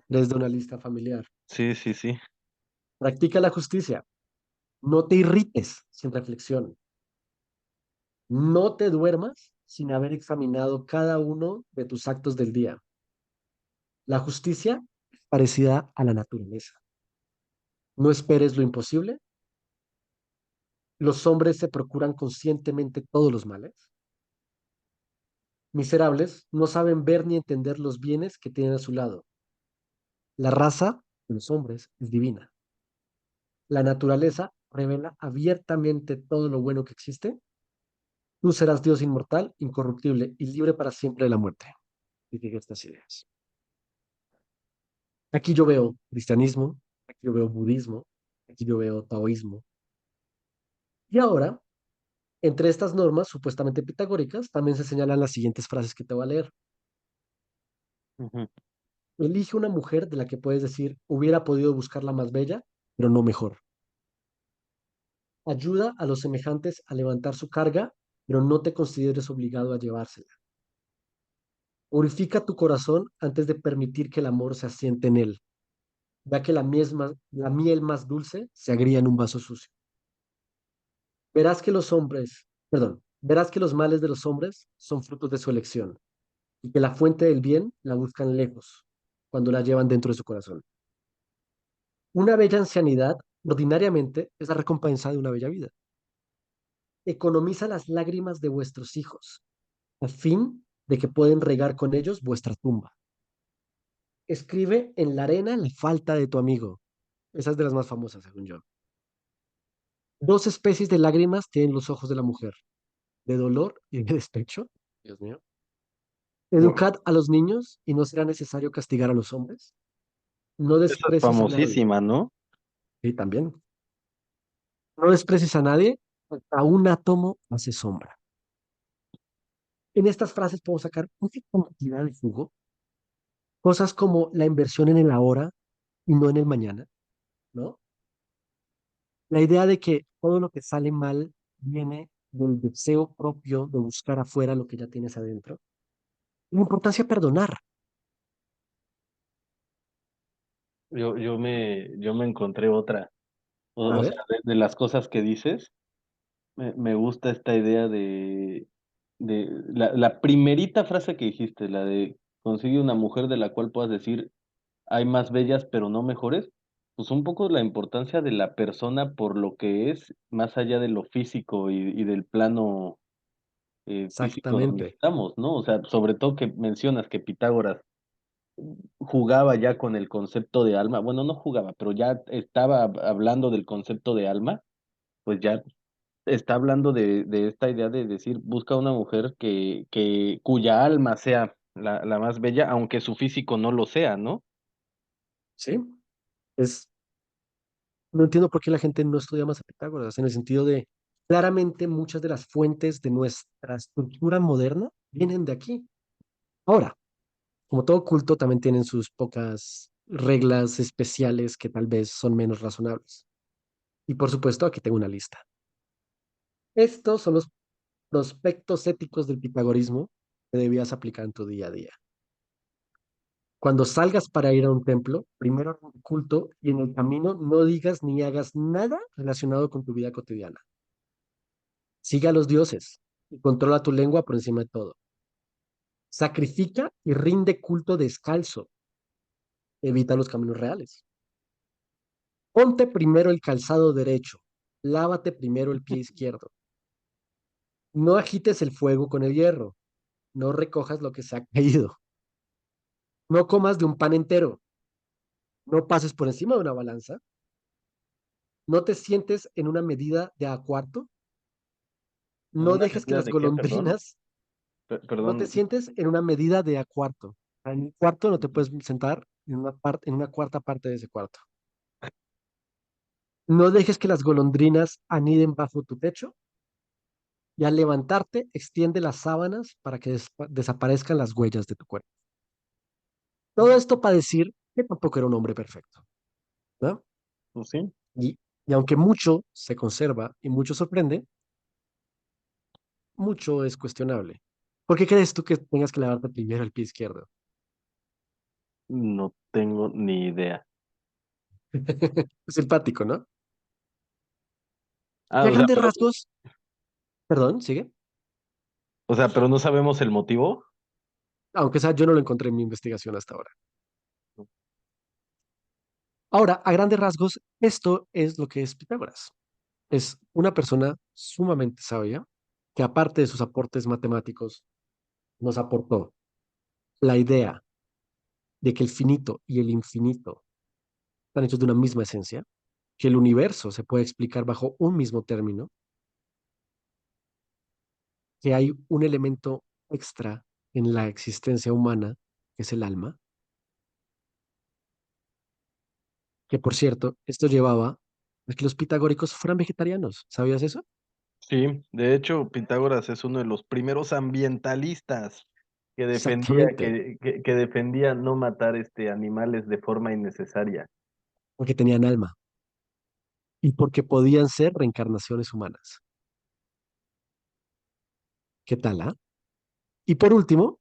desde una lista familiar. sí, sí, sí. Practica la justicia. No te irrites sin reflexión. No te duermas sin haber examinado cada uno de tus actos del día. La justicia es parecida a la naturaleza. No esperes lo imposible. Los hombres se procuran conscientemente todos los males. Miserables no saben ver ni entender los bienes que tienen a su lado. La raza de los hombres es divina. La naturaleza revela abiertamente todo lo bueno que existe. Tú serás Dios inmortal, incorruptible y libre para siempre de la muerte. Y digo estas ideas. Aquí yo veo cristianismo, aquí yo veo budismo, aquí yo veo taoísmo. Y ahora, entre estas normas supuestamente pitagóricas, también se señalan las siguientes frases que te voy a leer. Ujú, Elige una mujer de la que puedes decir, hubiera podido buscarla más bella, pero no mejor. Ayuda a los semejantes a levantar su carga, pero no te consideres obligado a llevársela. Purifica tu corazón antes de permitir que el amor se asiente en él, ya que la miel más dulce se agría en un vaso sucio. Verás que los males de los hombres son frutos de su elección y que la fuente del bien la buscan lejos cuando la llevan dentro de su corazón. Una bella ancianidad ordinariamente es la recompensa de una bella vida. Economiza las lágrimas de vuestros hijos a fin de que pueden regar con ellos vuestra tumba. Escribe en la arena la falta de tu amigo. Esa es de las más famosas, según yo. Dos especies de lágrimas tienen los ojos de la mujer, de dolor y de despecho. Dios mío. Educad a los niños y no será necesario castigar a los hombres. No esa es desprecies a nadie. famosísima, ¿no? Y también, no desprecies a nadie, a un átomo hace sombra. En estas frases puedo sacar una cantidad de jugo, cosas como la inversión en el ahora y no en el mañana, ¿no? La idea de que todo lo que sale mal viene del deseo propio de buscar afuera lo que ya tienes adentro. La importancia de perdonar. Yo me encontré otra. A O sea, ver, de las cosas que dices, me gusta esta idea de la primerita frase que dijiste, la de consigue una mujer de la cual puedas decir hay más bellas pero no mejores, pues un poco la importancia de la persona por lo que es, más allá de lo físico y del plano físico donde exactamente. estamos, ¿no? O sea, sobre todo que mencionas que Pitágoras jugaba ya con el concepto de alma, bueno, no jugaba, pero ya estaba hablando del concepto de alma, pues ya está hablando de esta idea de decir, busca una mujer cuya alma sea la más bella, aunque su físico no lo sea, ¿no? ¿Sí? Es, no entiendo por qué la gente no estudia más a Pitágoras, en el sentido de, claramente muchas de las fuentes de nuestra estructura moderna vienen de aquí. Ahora, como todo culto, también tienen sus pocas reglas especiales que tal vez son menos razonables. Y por supuesto, aquí tengo una lista. Estos son los prospectos éticos del pitagorismo que debías aplicar en tu día a día. Cuando salgas para ir a un templo, primero haz un culto y en el camino no digas ni hagas nada relacionado con tu vida cotidiana. Sigue a los dioses y controla tu lengua por encima de todo. Sacrifica y rinde culto descalzo. Evita los caminos reales. Ponte primero el calzado derecho, lávate primero el pie izquierdo. No agites el fuego con el hierro, no recojas lo que se ha caído. No comas de un pan entero, no pases por encima de una balanza. No te sientes en una medida de a cuarto, ¿En no una dejes que medida las de qué, perdón? golondrinas, no te Perdón. sientes en una medida de a cuarto. En un cuarto no te puedes sentar en una cuarta parte de ese cuarto. No dejes que las golondrinas aniden bajo tu techo y al levantarte extiende las sábanas para que desaparezcan las huellas de tu cuerpo. Todo esto para decir que tampoco era un hombre perfecto, ¿no? Pues sí. Y aunque mucho se conserva y mucho sorprende, mucho es cuestionable. ¿Por qué crees tú que tengas que lavarte primero el pie izquierdo? No tengo ni idea. Es simpático, ¿no? Y Ah, a grandes rasgos, perdón, sigue. pero no sabemos el motivo. Aunque sea, yo no lo encontré en mi investigación hasta ahora. Ahora, a grandes rasgos, esto es lo que es Pitágoras. Es una persona sumamente sabia que aparte de sus aportes matemáticos, nos aportó la idea de que el finito y el infinito están hechos de una misma esencia, que el universo se puede explicar bajo un mismo término, que hay un elemento extra en la existencia humana, que es el alma, que por cierto, esto llevaba a que los pitagóricos fueran vegetarianos. ¿Sabías eso? Sí, de hecho, Pitágoras es uno de los primeros ambientalistas que defendía, Exactamente, que defendía no matar animales de forma innecesaria. porque tenían alma y porque podían ser reencarnaciones humanas. ¿Qué tal, ah? Y por último,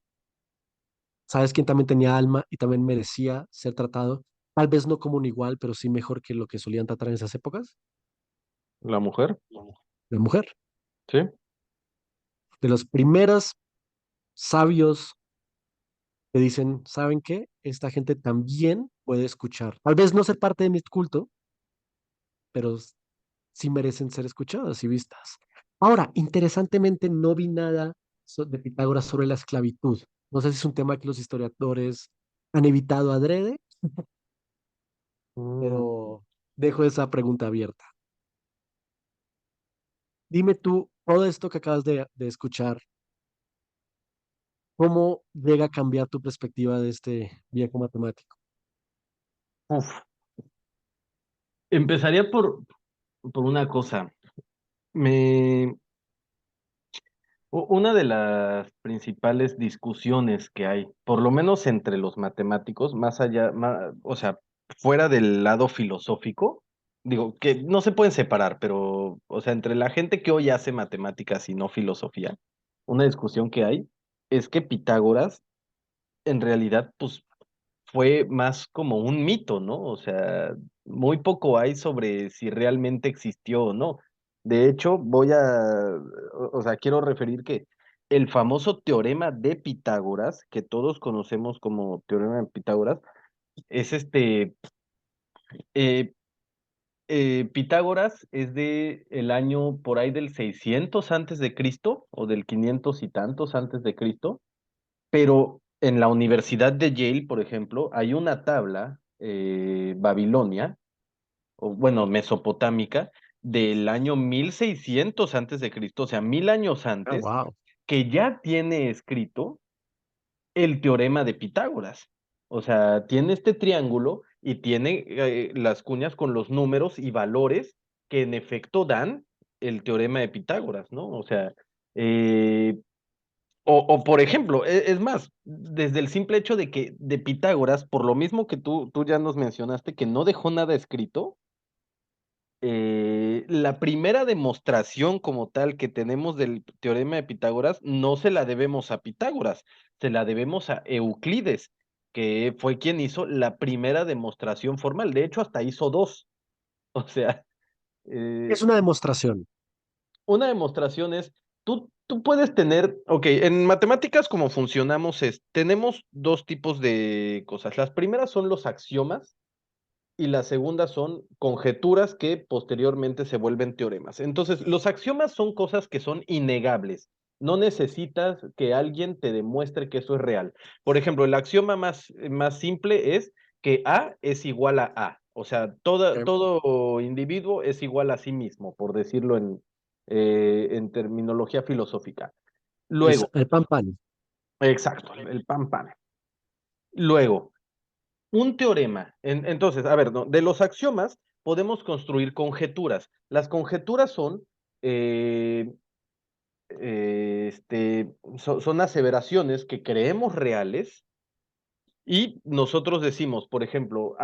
¿sabes quién también tenía alma y también merecía ser tratado? Tal vez no como un igual, pero sí mejor que lo que solían tratar en esas épocas. ¿La mujer? La mujer. Sí. De los primeros sabios que dicen, ¿saben qué? Esta gente también puede escuchar. Tal vez no ser parte de mi culto, pero sí merecen ser escuchadas y vistas. Ahora, interesantemente, no vi nada de Pitágoras sobre la esclavitud. No sé si es un tema que los historiadores han evitado adrede, Mm, pero dejo esa pregunta abierta. Dime tú, todo esto que acabas de escuchar, ¿cómo llega a cambiar tu perspectiva de este viejo matemático? uf. Empezaría por una cosa. Me, Una de las principales discusiones que hay, por lo menos entre los matemáticos, más allá, o sea, fuera del lado filosófico, digo, que no se pueden separar, pero, o sea, entre la gente que hoy hace matemáticas y no filosofía, una discusión que hay es que Pitágoras, en realidad, pues fue más como un mito, ¿no? O sea, muy poco hay sobre si realmente existió o no. De hecho, o sea, quiero referir que el famoso teorema de Pitágoras, que todos conocemos como teorema de Pitágoras, es eh, Pitágoras es de el año por ahí del 600 antes de Cristo o del 500 y tantos antes de Cristo, pero en la Universidad de Yale, por ejemplo, hay una tabla babilonia, o bueno, mesopotámica, del año 1600 antes de Cristo, o sea, 1000 años Ah, antes, wow. que ya tiene escrito el teorema de Pitágoras. O sea, tiene este triángulo y tiene las cuñas con los números y valores que en efecto dan el teorema de Pitágoras, ¿no? O sea, eh, por ejemplo, es más, desde el simple hecho de que de Pitágoras, por lo mismo que tú ya nos mencionaste, que no dejó nada escrito, la primera demostración como tal que tenemos del teorema de Pitágoras no se la debemos a Pitágoras, se la debemos a Euclides, que fue quien hizo la primera demostración formal. De hecho, hasta hizo dos. O sea, Es eh, una demostración. una demostración es, tú puedes tener, ok, en matemáticas como funcionamos es, tenemos dos tipos de cosas. Las primeras son los axiomas, y la segunda son conjeturas que posteriormente se vuelven teoremas. Entonces, los axiomas son cosas que son innegables. No necesitas que alguien te demuestre que eso es real. Por ejemplo, el axioma más simple es que A es igual a A. O sea, Eh, todo individuo es igual a sí mismo, por decirlo en terminología filosófica. Listo, Luego, el pan pan. exacto, el pan pan. Luego, un teorema. Entonces, a ver, ¿no? De los axiomas podemos construir conjeturas. Las conjeturas eh, son aseveraciones que creemos reales y nosotros decimos, por ejemplo,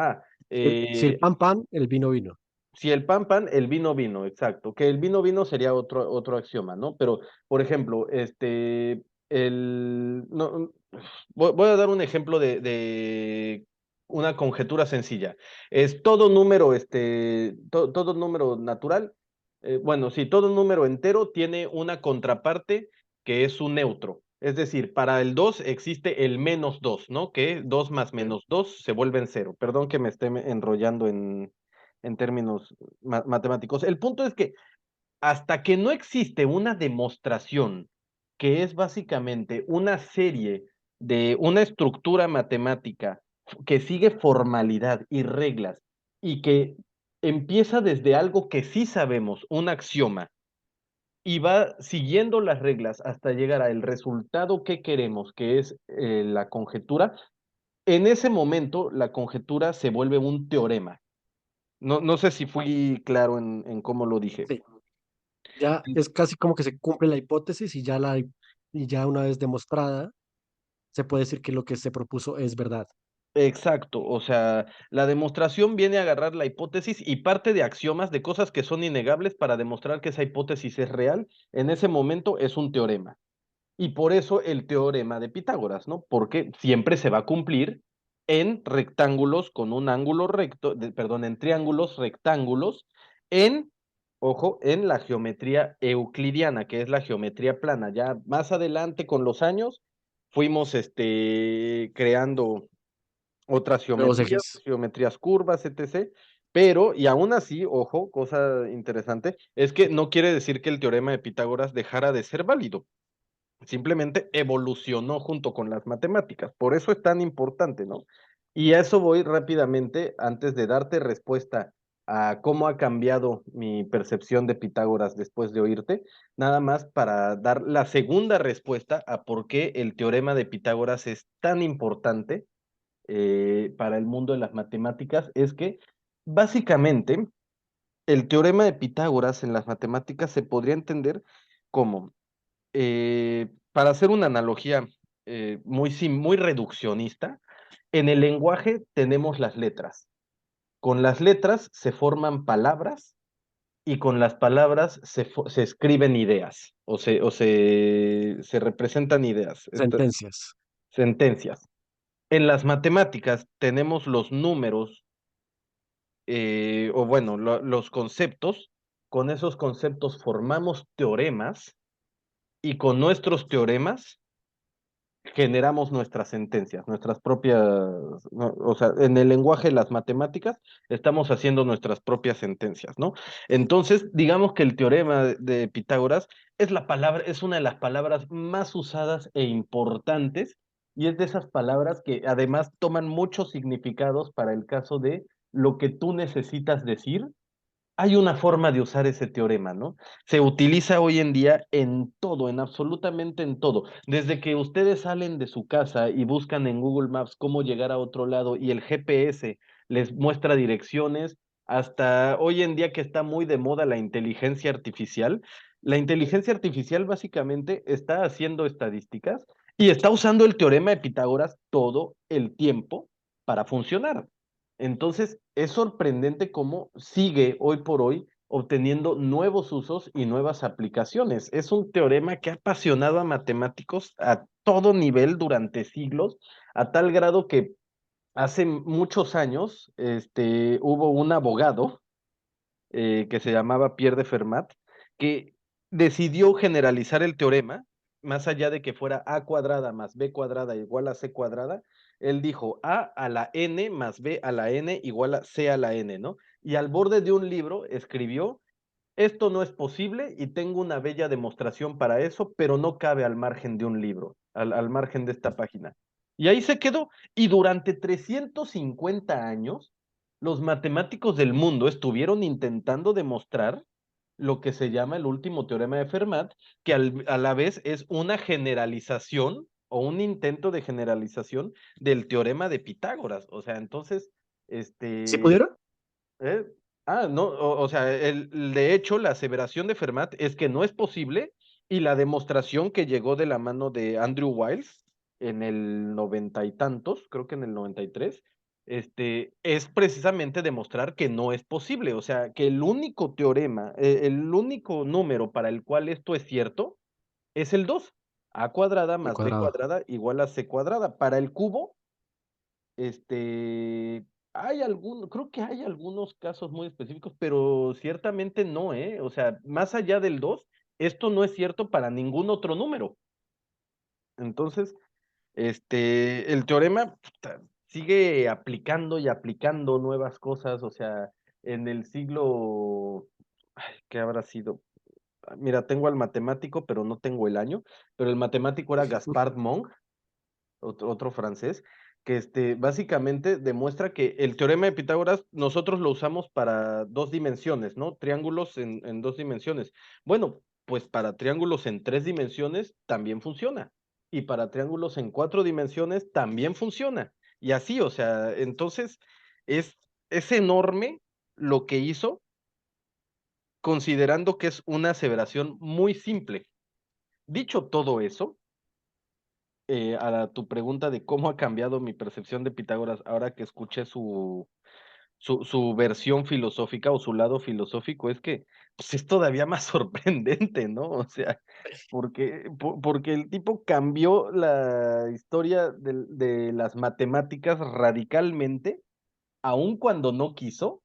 Si el pan pan, el vino vino. si el pan pan, el vino vino, exacto. Que el vino vino sería otro axioma, ¿no? Pero, por ejemplo, no, voy a dar un ejemplo de una conjetura sencilla. Es todo número, todo número natural, bueno, sí, todo número entero tiene una contraparte que es un neutro. Es decir, para el 2 existe el -2, ¿no? Que 2 más Sí. -2 se vuelven cero. Perdón que me esté enrollando en términos matemáticos. El punto es que hasta que no existe una demostración que es básicamente una serie de una estructura matemática que sigue formalidad y reglas y que empieza desde algo que sí sabemos, un axioma, y va siguiendo las reglas hasta llegar al resultado que queremos, que es la conjetura, en ese momento la conjetura se vuelve un teorema. No sé si fui claro en cómo lo dije. Sí. Ya es casi como que se cumple la hipótesis y ya una vez demostrada, se puede decir que lo que se propuso es verdad. Exacto, o sea, la demostración viene a agarrar la hipótesis y parte de axiomas de cosas que son innegables para demostrar que esa hipótesis es real. En ese momento es un teorema. Y por eso el teorema de Pitágoras, ¿no? Porque siempre se va a cumplir en rectángulos con un ángulo recto, perdón, en triángulos rectángulos, en, ojo, en la geometría euclidiana, que es la geometría plana. Ya más adelante con los años fuimos creando otras Nuevos geometrías, ejes. geometrías curvas, etc. Pero, y aún así, ojo, cosa interesante, es que no quiere decir que el teorema de Pitágoras dejara de ser válido. Simplemente evolucionó junto con las matemáticas. Por eso es tan importante, ¿no? Y a eso voy rápidamente antes de darte respuesta a cómo ha cambiado mi percepción de Pitágoras después de oírte, nada más para dar la segunda respuesta a por qué el teorema de Pitágoras es tan importante para el mundo de las matemáticas, es que básicamente el teorema de Pitágoras en las matemáticas se podría entender como para hacer una analogía muy reduccionista, en el lenguaje tenemos las letras. Con las letras se forman palabras y con las palabras se escriben ideas se representan ideas, Sentencias. sentencias. En las matemáticas tenemos los números, o bueno, los conceptos. Con esos conceptos formamos teoremas y con nuestros teoremas generamos nuestras sentencias, nuestras propias, no, o sea, en el lenguaje de las matemáticas estamos haciendo nuestras propias sentencias, ¿no? Entonces, digamos que el teorema de Pitágoras es la palabra, es una de las palabras más usadas e importantes y es de esas palabras que además toman muchos significados para el caso de lo que tú necesitas decir. Hay una forma de usar ese teorema, ¿no? Se utiliza hoy en día en todo, en absolutamente en todo. Desde que ustedes salen de su casa y buscan en Google Maps cómo llegar a otro lado y el GPS les muestra direcciones, hasta hoy en día que está muy de moda la inteligencia artificial. La inteligencia artificial básicamente está haciendo estadísticas y está usando el teorema de Pitágoras todo el tiempo para funcionar. Entonces, es sorprendente cómo sigue hoy por hoy obteniendo nuevos usos y nuevas aplicaciones. Es un teorema que ha apasionado a matemáticos a todo nivel durante siglos, a tal grado que hace muchos años hubo un abogado que se llamaba Pierre de Fermat, que decidió generalizar el teorema, más allá de que fuera a cuadrada más b cuadrada igual a c cuadrada, Él dijo A a la N más B a la N igual a C a la N, ¿no? Y al borde de un libro escribió, esto no es posible y tengo una bella demostración para eso, pero no cabe al margen de un libro, al margen de esta página. Y ahí se quedó. Y durante 350 años, los matemáticos del mundo estuvieron intentando demostrar lo que se llama el último teorema de Fermat, que a la vez es una generalización o un intento de generalización del teorema de Pitágoras. O sea, entonces, ¿Sí este, pudieron? ¿eh? No, o sea, de hecho, la aseveración de Fermat es que no es posible y la demostración que llegó de la mano de Andrew Wiles en el noventa y tantos, creo que en el 93, es precisamente demostrar que no es posible, o sea, que el único teorema, el único número para el cual esto es cierto es el 2, a cuadrada Al más b cuadrado. cuadrada igual a c cuadrada. Para el cubo este, creo que hay algunos casos muy específicos, pero ciertamente no, ¿eh? O sea, más allá del 2 esto no es cierto para ningún otro número. Entonces, el teorema puta, sigue aplicando y aplicando nuevas cosas, o sea, en el siglo, ay, ¿qué habrá sido? Mira, tengo al matemático, pero no tengo el año, pero el matemático era Gaspard Monge, otro francés, que básicamente demuestra que el teorema de Pitágoras nosotros lo usamos para dos dimensiones, ¿no? Triángulos en dos dimensiones. Bueno, pues para triángulos en tres dimensiones también funciona. Y para triángulos en cuatro dimensiones también funciona. Y así, o sea, entonces es, es enorme lo que hizo, considerando que es una aseveración muy simple. Dicho todo eso, tu pregunta de cómo ha cambiado mi percepción de Pitágoras ahora que escuché su versión filosófica o su lado filosófico, es que pues, es todavía más sorprendente, ¿no? O sea, porque el tipo cambió la historia de las matemáticas radicalmente, aun cuando no quiso,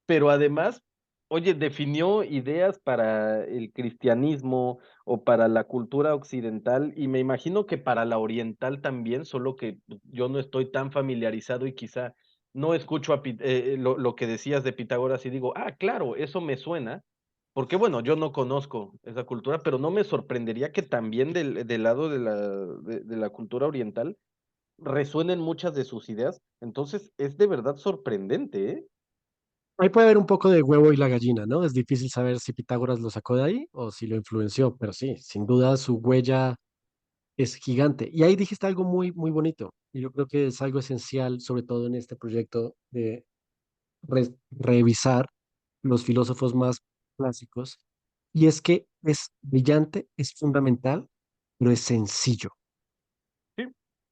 pero además, oye, definió ideas para el cristianismo o para la cultura occidental y me imagino que para la oriental también, solo que yo no estoy tan familiarizado y quizá no escucho lo que decías de Pitágoras y digo, ah, claro, eso me suena, porque bueno, yo no conozco esa cultura, pero no me sorprendería que también del lado de la cultura oriental resuenen muchas de sus ideas. Entonces, es de verdad sorprendente, ¿eh? Ahí puede haber un poco de huevo y la gallina, ¿no? Es difícil saber si Pitágoras lo sacó de ahí o si lo influenció, pero sí, sin duda su huella es gigante. Y ahí dijiste algo muy, muy bonito. Y yo creo que es algo esencial, sobre todo en este proyecto de revisar los filósofos más clásicos. Y es que es brillante, es fundamental, pero es sencillo. Sí,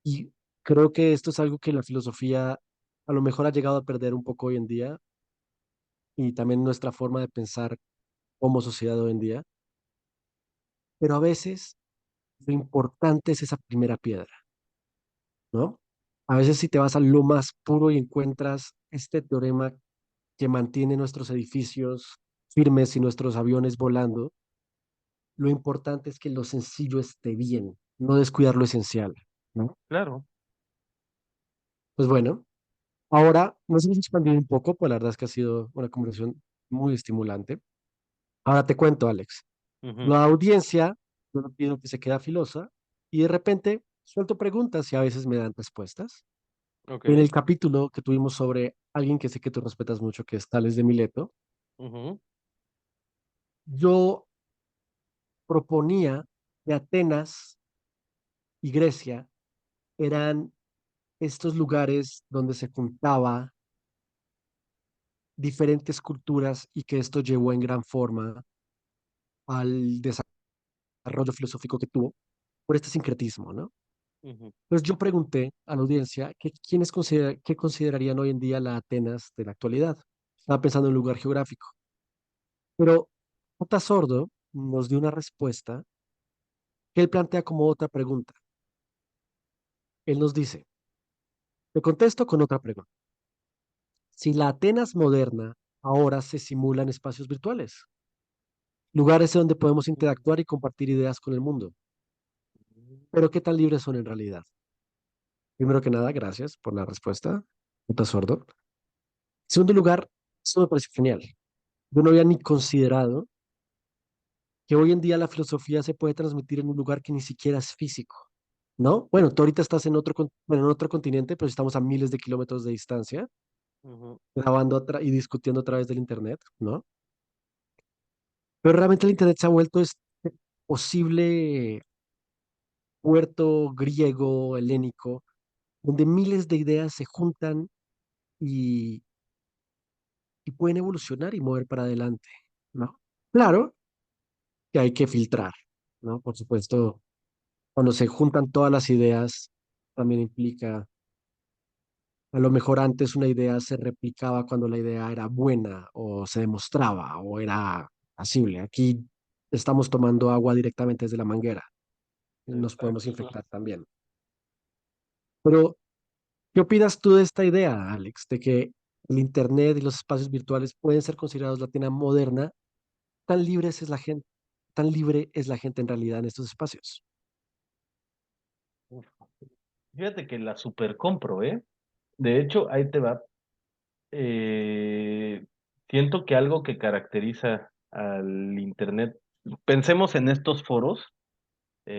Y creo que esto es algo que la filosofía a lo mejor ha llegado a perder un poco hoy en día y también nuestra forma de pensar como sociedad hoy en día. Pero a veces lo importante es esa primera piedra, ¿no? A veces si te vas a lo más puro y encuentras este teorema que mantiene nuestros edificios firmes y nuestros aviones volando, lo importante es que lo sencillo esté bien, no descuidar lo esencial, ¿no? claro. Pues bueno, ahora nos hemos expandido un poco, pues la verdad es que ha sido una conversación muy estimulante. Ahora te cuento, Alex. Ujú. La audiencia, yo no pido que se quede filosa y de repente suelto preguntas y a veces me dan respuestas. En Ok. el capítulo que tuvimos sobre alguien que sé que tú respetas mucho, que es Tales de Mileto, Ujú. yo proponía que Atenas y Grecia eran estos lugares donde se juntaba diferentes culturas y que esto llevó en gran forma al desarrollo filosófico que tuvo por este sincretismo, ¿no? Ujú. Entonces yo pregunté a la audiencia que qué considerarían hoy en día la Atenas de la actualidad. Estaba pensando en un lugar geográfico, pero J. Sordo nos dio una respuesta que él plantea como otra pregunta. Él nos dice, te contesto con otra pregunta. Si la Atenas moderna ahora se simula en espacios virtuales, lugares donde podemos interactuar y compartir ideas con el mundo, pero ¿qué tan libres son en realidad? Primero que nada, gracias por la respuesta. Puta sordo. En segundo lugar, esto me parece genial. Yo no había ni considerado que hoy en día la filosofía se puede transmitir en un lugar que ni siquiera es físico, ¿no? Bueno, tú ahorita estás en bueno, en otro continente, pero estamos a miles de kilómetros de distancia, Ujú. grabando y discutiendo a través del Internet, ¿no? Pero realmente el Internet se ha vuelto este posible puerto griego, helénico, donde miles de ideas se juntan y, y pueden evolucionar y mover para adelante, ¿no? Claro que hay que filtrar, ¿no? Por supuesto, cuando se juntan todas las ideas, también implica, a lo mejor antes una idea se replicaba cuando la idea era buena o se demostraba o era asible. Aquí estamos tomando agua directamente desde la manguera. Nos podemos Exacto. infectar también. Pero, ¿qué opinas tú de esta idea, Alex, de que el Internet y los espacios virtuales pueden ser considerados la Atenas moderna? ¿Tan libre es la gente? ¿Tan libre es la gente en realidad en estos espacios? Uf, fíjate que la super compro, ¿eh? De hecho, ahí te va. Eh, Siento que algo que caracteriza al Internet, pensemos en estos foros,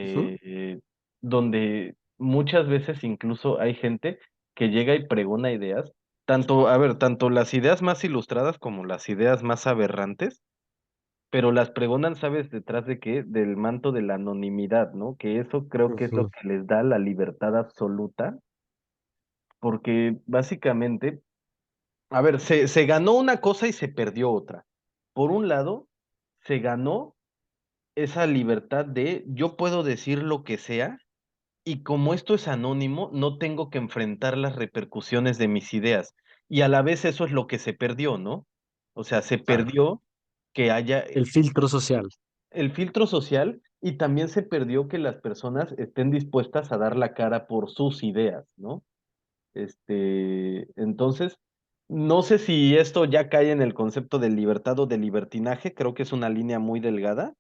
Ujú, donde muchas veces incluso hay gente que llega y pregona ideas, tanto, a ver, tanto las ideas más ilustradas como las ideas más aberrantes, pero las pregonan, ¿sabes? ¿Detrás de qué? Del manto de la anonimidad, ¿no? Que eso creo que es lo ujú. que les da la libertad absoluta, porque básicamente, a ver, se ganó una cosa y se perdió otra. Por un lado, se ganó esa libertad de yo puedo decir lo que sea y como esto es anónimo, no tengo que enfrentar las repercusiones de mis ideas. Y a la vez eso es lo que se perdió, ¿no? O sea, se Claro. perdió que haya El filtro social. el filtro social y también se perdió que las personas estén dispuestas a dar la cara por sus ideas, ¿no? Entonces, no sé si esto ya cae en el concepto de libertad o de libertinaje, creo que es una línea muy delgada,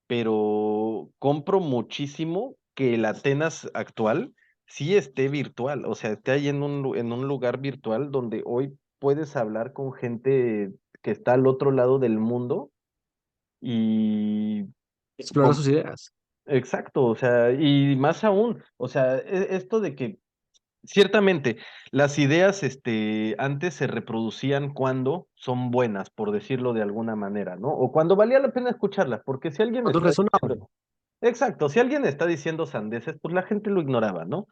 pero compro muchísimo que el Atenas actual sí esté virtual, o sea, esté ahí en un lugar virtual donde hoy puedes hablar con gente que está al otro lado del mundo y Explora sus ideas. exacto, o sea, y más aún, o sea, esto de que ciertamente las ideas, antes se reproducían cuando son buenas, por decirlo de alguna manera, ¿no? O cuando valía la pena escucharlas, porque si alguien Cuando es está razonable. diciendo, exacto, si alguien está diciendo sandeces, pues la gente lo ignoraba, ¿no?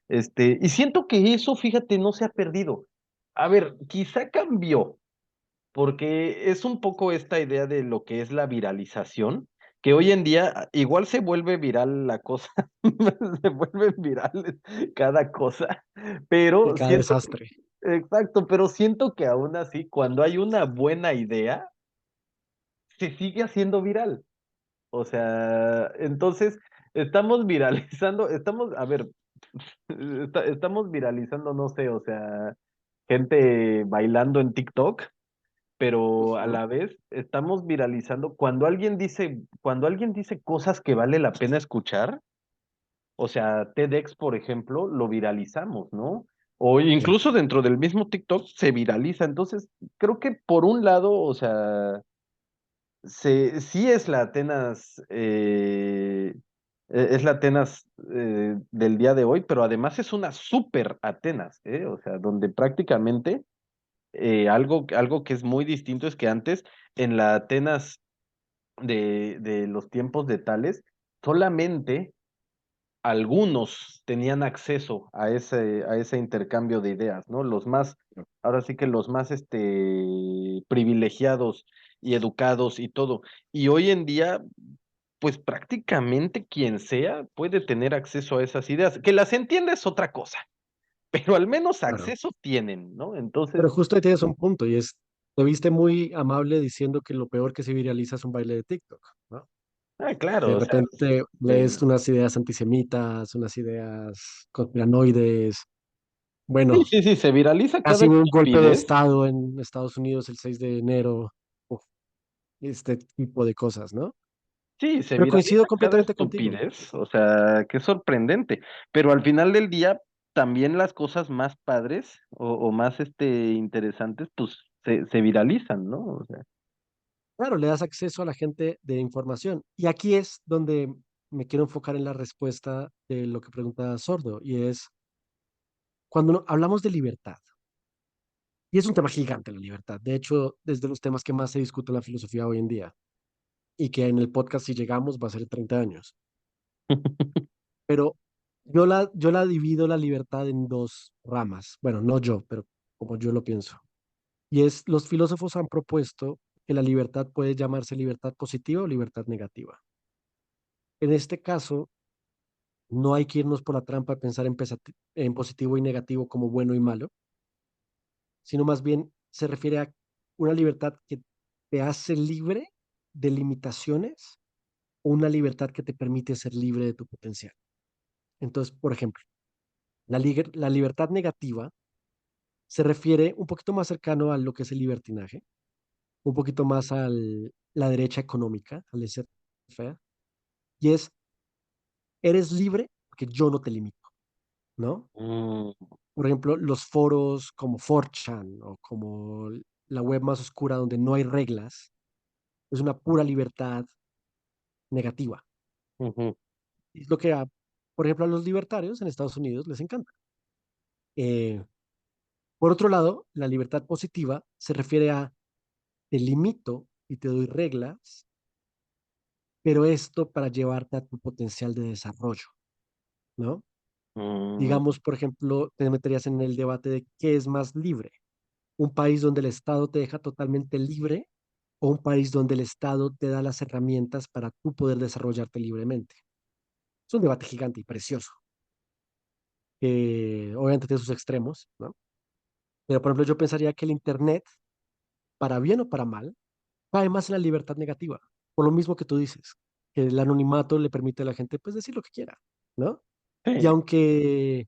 Y siento que eso, fíjate, no se ha perdido. A ver, quizá cambió, porque es un poco esta idea de lo que es la viralización, que hoy en día igual se vuelve viral la cosa, se vuelve viral cada cosa, De pero cada siento que, desastre. exacto, pero siento que aún así, cuando hay una buena idea, se sigue haciendo viral. O sea, entonces estamos viralizando, estamos, a ver, estamos viralizando, no sé, o sea, gente bailando en TikTok, pero a Ujú. la vez estamos viralizando cuando alguien dice cosas que vale la pena escuchar, o sea, TEDx, por ejemplo, lo viralizamos, ¿no? O Sí. incluso dentro del mismo TikTok se viraliza. Entonces, creo que por un lado, o sea, sí es la Atenas, es la Atenas del día de hoy, pero además es una súper Atenas, ¿eh? O sea, donde prácticamente algo que es muy distinto es que antes en la Atenas de los tiempos de Tales, solamente algunos tenían acceso a ese intercambio de ideas, ¿no? Los más, ahora sí que los más privilegiados y educados y todo. Y hoy en día, pues prácticamente quien sea puede tener acceso a esas ideas. Que las entiende es otra cosa, pero al menos Claro. acceso tienen, ¿no? Entonces, Pero justo ahí tienes un punto y es, te viste muy amable diciendo que lo peor que se viraliza es un baile de TikTok, ¿no? De claro, o sea, repente lees unas ideas antisemitas, unas ideas conspiranoides. sí, Bueno, sí, sí, se viraliza cada casi hubo un golpe de estupidez. estado en Estados Unidos el 6 de enero. Uf, este tipo de cosas, ¿no? Sí, se Pero coincido viraliza cada completamente contigo. estupidez, o sea, qué sorprendente. Pero al final del día, también las cosas más padres o más, interesantes, pues, se viralizan, ¿no? O sea. Claro, le das acceso a la gente de información. Y aquí es donde me quiero enfocar en la respuesta de lo que pregunta Sordo, y es cuando hablamos de libertad, y es un tema gigante la libertad, de hecho, desde los temas que más se discute en la filosofía hoy en día, y que en el podcast, si llegamos, va a ser 30 años. Pero yo la divido la libertad en dos ramas. Bueno, no yo, pero como yo lo pienso. Y es, los filósofos han propuesto que la libertad puede llamarse libertad positiva o libertad negativa. En este caso, no hay que irnos por la trampa de pensar en positivo y negativo como bueno y malo, sino más bien se refiere a una libertad que te hace libre de limitaciones o una libertad que te permite ser libre de tu potencial. Entonces, por ejemplo, la libertad negativa se refiere un poquito más cercano a lo que es el libertinaje, un poquito más a la derecha económica, al laissez-faire, y es, eres libre porque yo no te limito, ¿no? Mm, Por ejemplo, los foros como 4chan o como la web más oscura donde no hay reglas, es una pura libertad negativa. ujú, Es lo que, por ejemplo, a los libertarios en Estados Unidos les encanta. Eh, por otro lado, la libertad positiva se refiere a te limito y te doy reglas, pero esto para llevarte a tu potencial de desarrollo, ¿no? mm, Digamos, por ejemplo, te meterías en el debate de qué es más libre, un país donde el Estado te deja totalmente libre o un país donde el Estado te da las herramientas para tú poder desarrollarte libremente. Es un debate gigante y precioso, que obviamente tiene sus extremos, ¿no? Pero, por ejemplo, yo pensaría que el Internet, para bien o para mal, cae más en la libertad negativa, por lo mismo que tú dices, que el anonimato le permite a la gente, pues, decir lo que quiera, ¿no? Y sí, aunque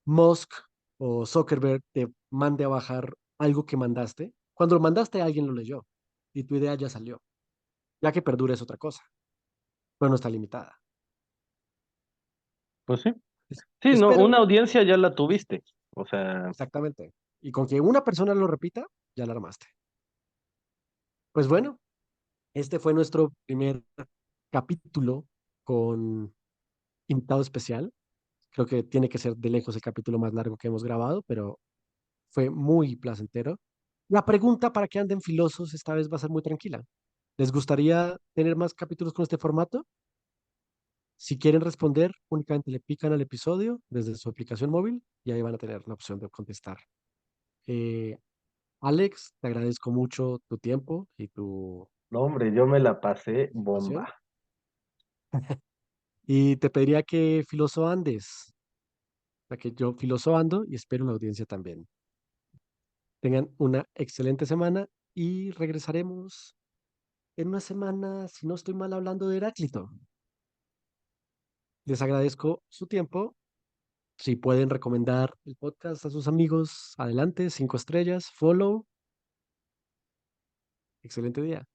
Musk o Zuckerberg te mande a bajar algo que mandaste, cuando lo mandaste alguien lo leyó y tu idea ya salió. Ya que perdure es otra cosa, pero no está limitada. pues sí. Sí, no, una Espero, audiencia ya la tuviste. O sea, exactamente. Y con que una persona lo repita, ya la armaste. Pues bueno, este fue nuestro primer capítulo con invitado especial. Creo que tiene que ser de lejos el capítulo más largo que hemos grabado, pero fue muy placentero. La pregunta para que anden filosos esta vez va a ser muy tranquila. ¿Les gustaría tener más capítulos con este formato? Si quieren responder, únicamente le pican al episodio desde su aplicación móvil y ahí van a tener la opción de contestar. Eh, Alex, te agradezco mucho tu tiempo y tu no, hombre, yo me la pasé participación. bomba. Y te pediría que filoso andes, para que yo filoso ando y espero la audiencia también. Tengan una excelente semana y regresaremos en una semana, si no estoy mal hablando de Heráclito. Les agradezco su tiempo. Si pueden recomendar el podcast a sus amigos, adelante, 5 estrellas, follow. Excelente día.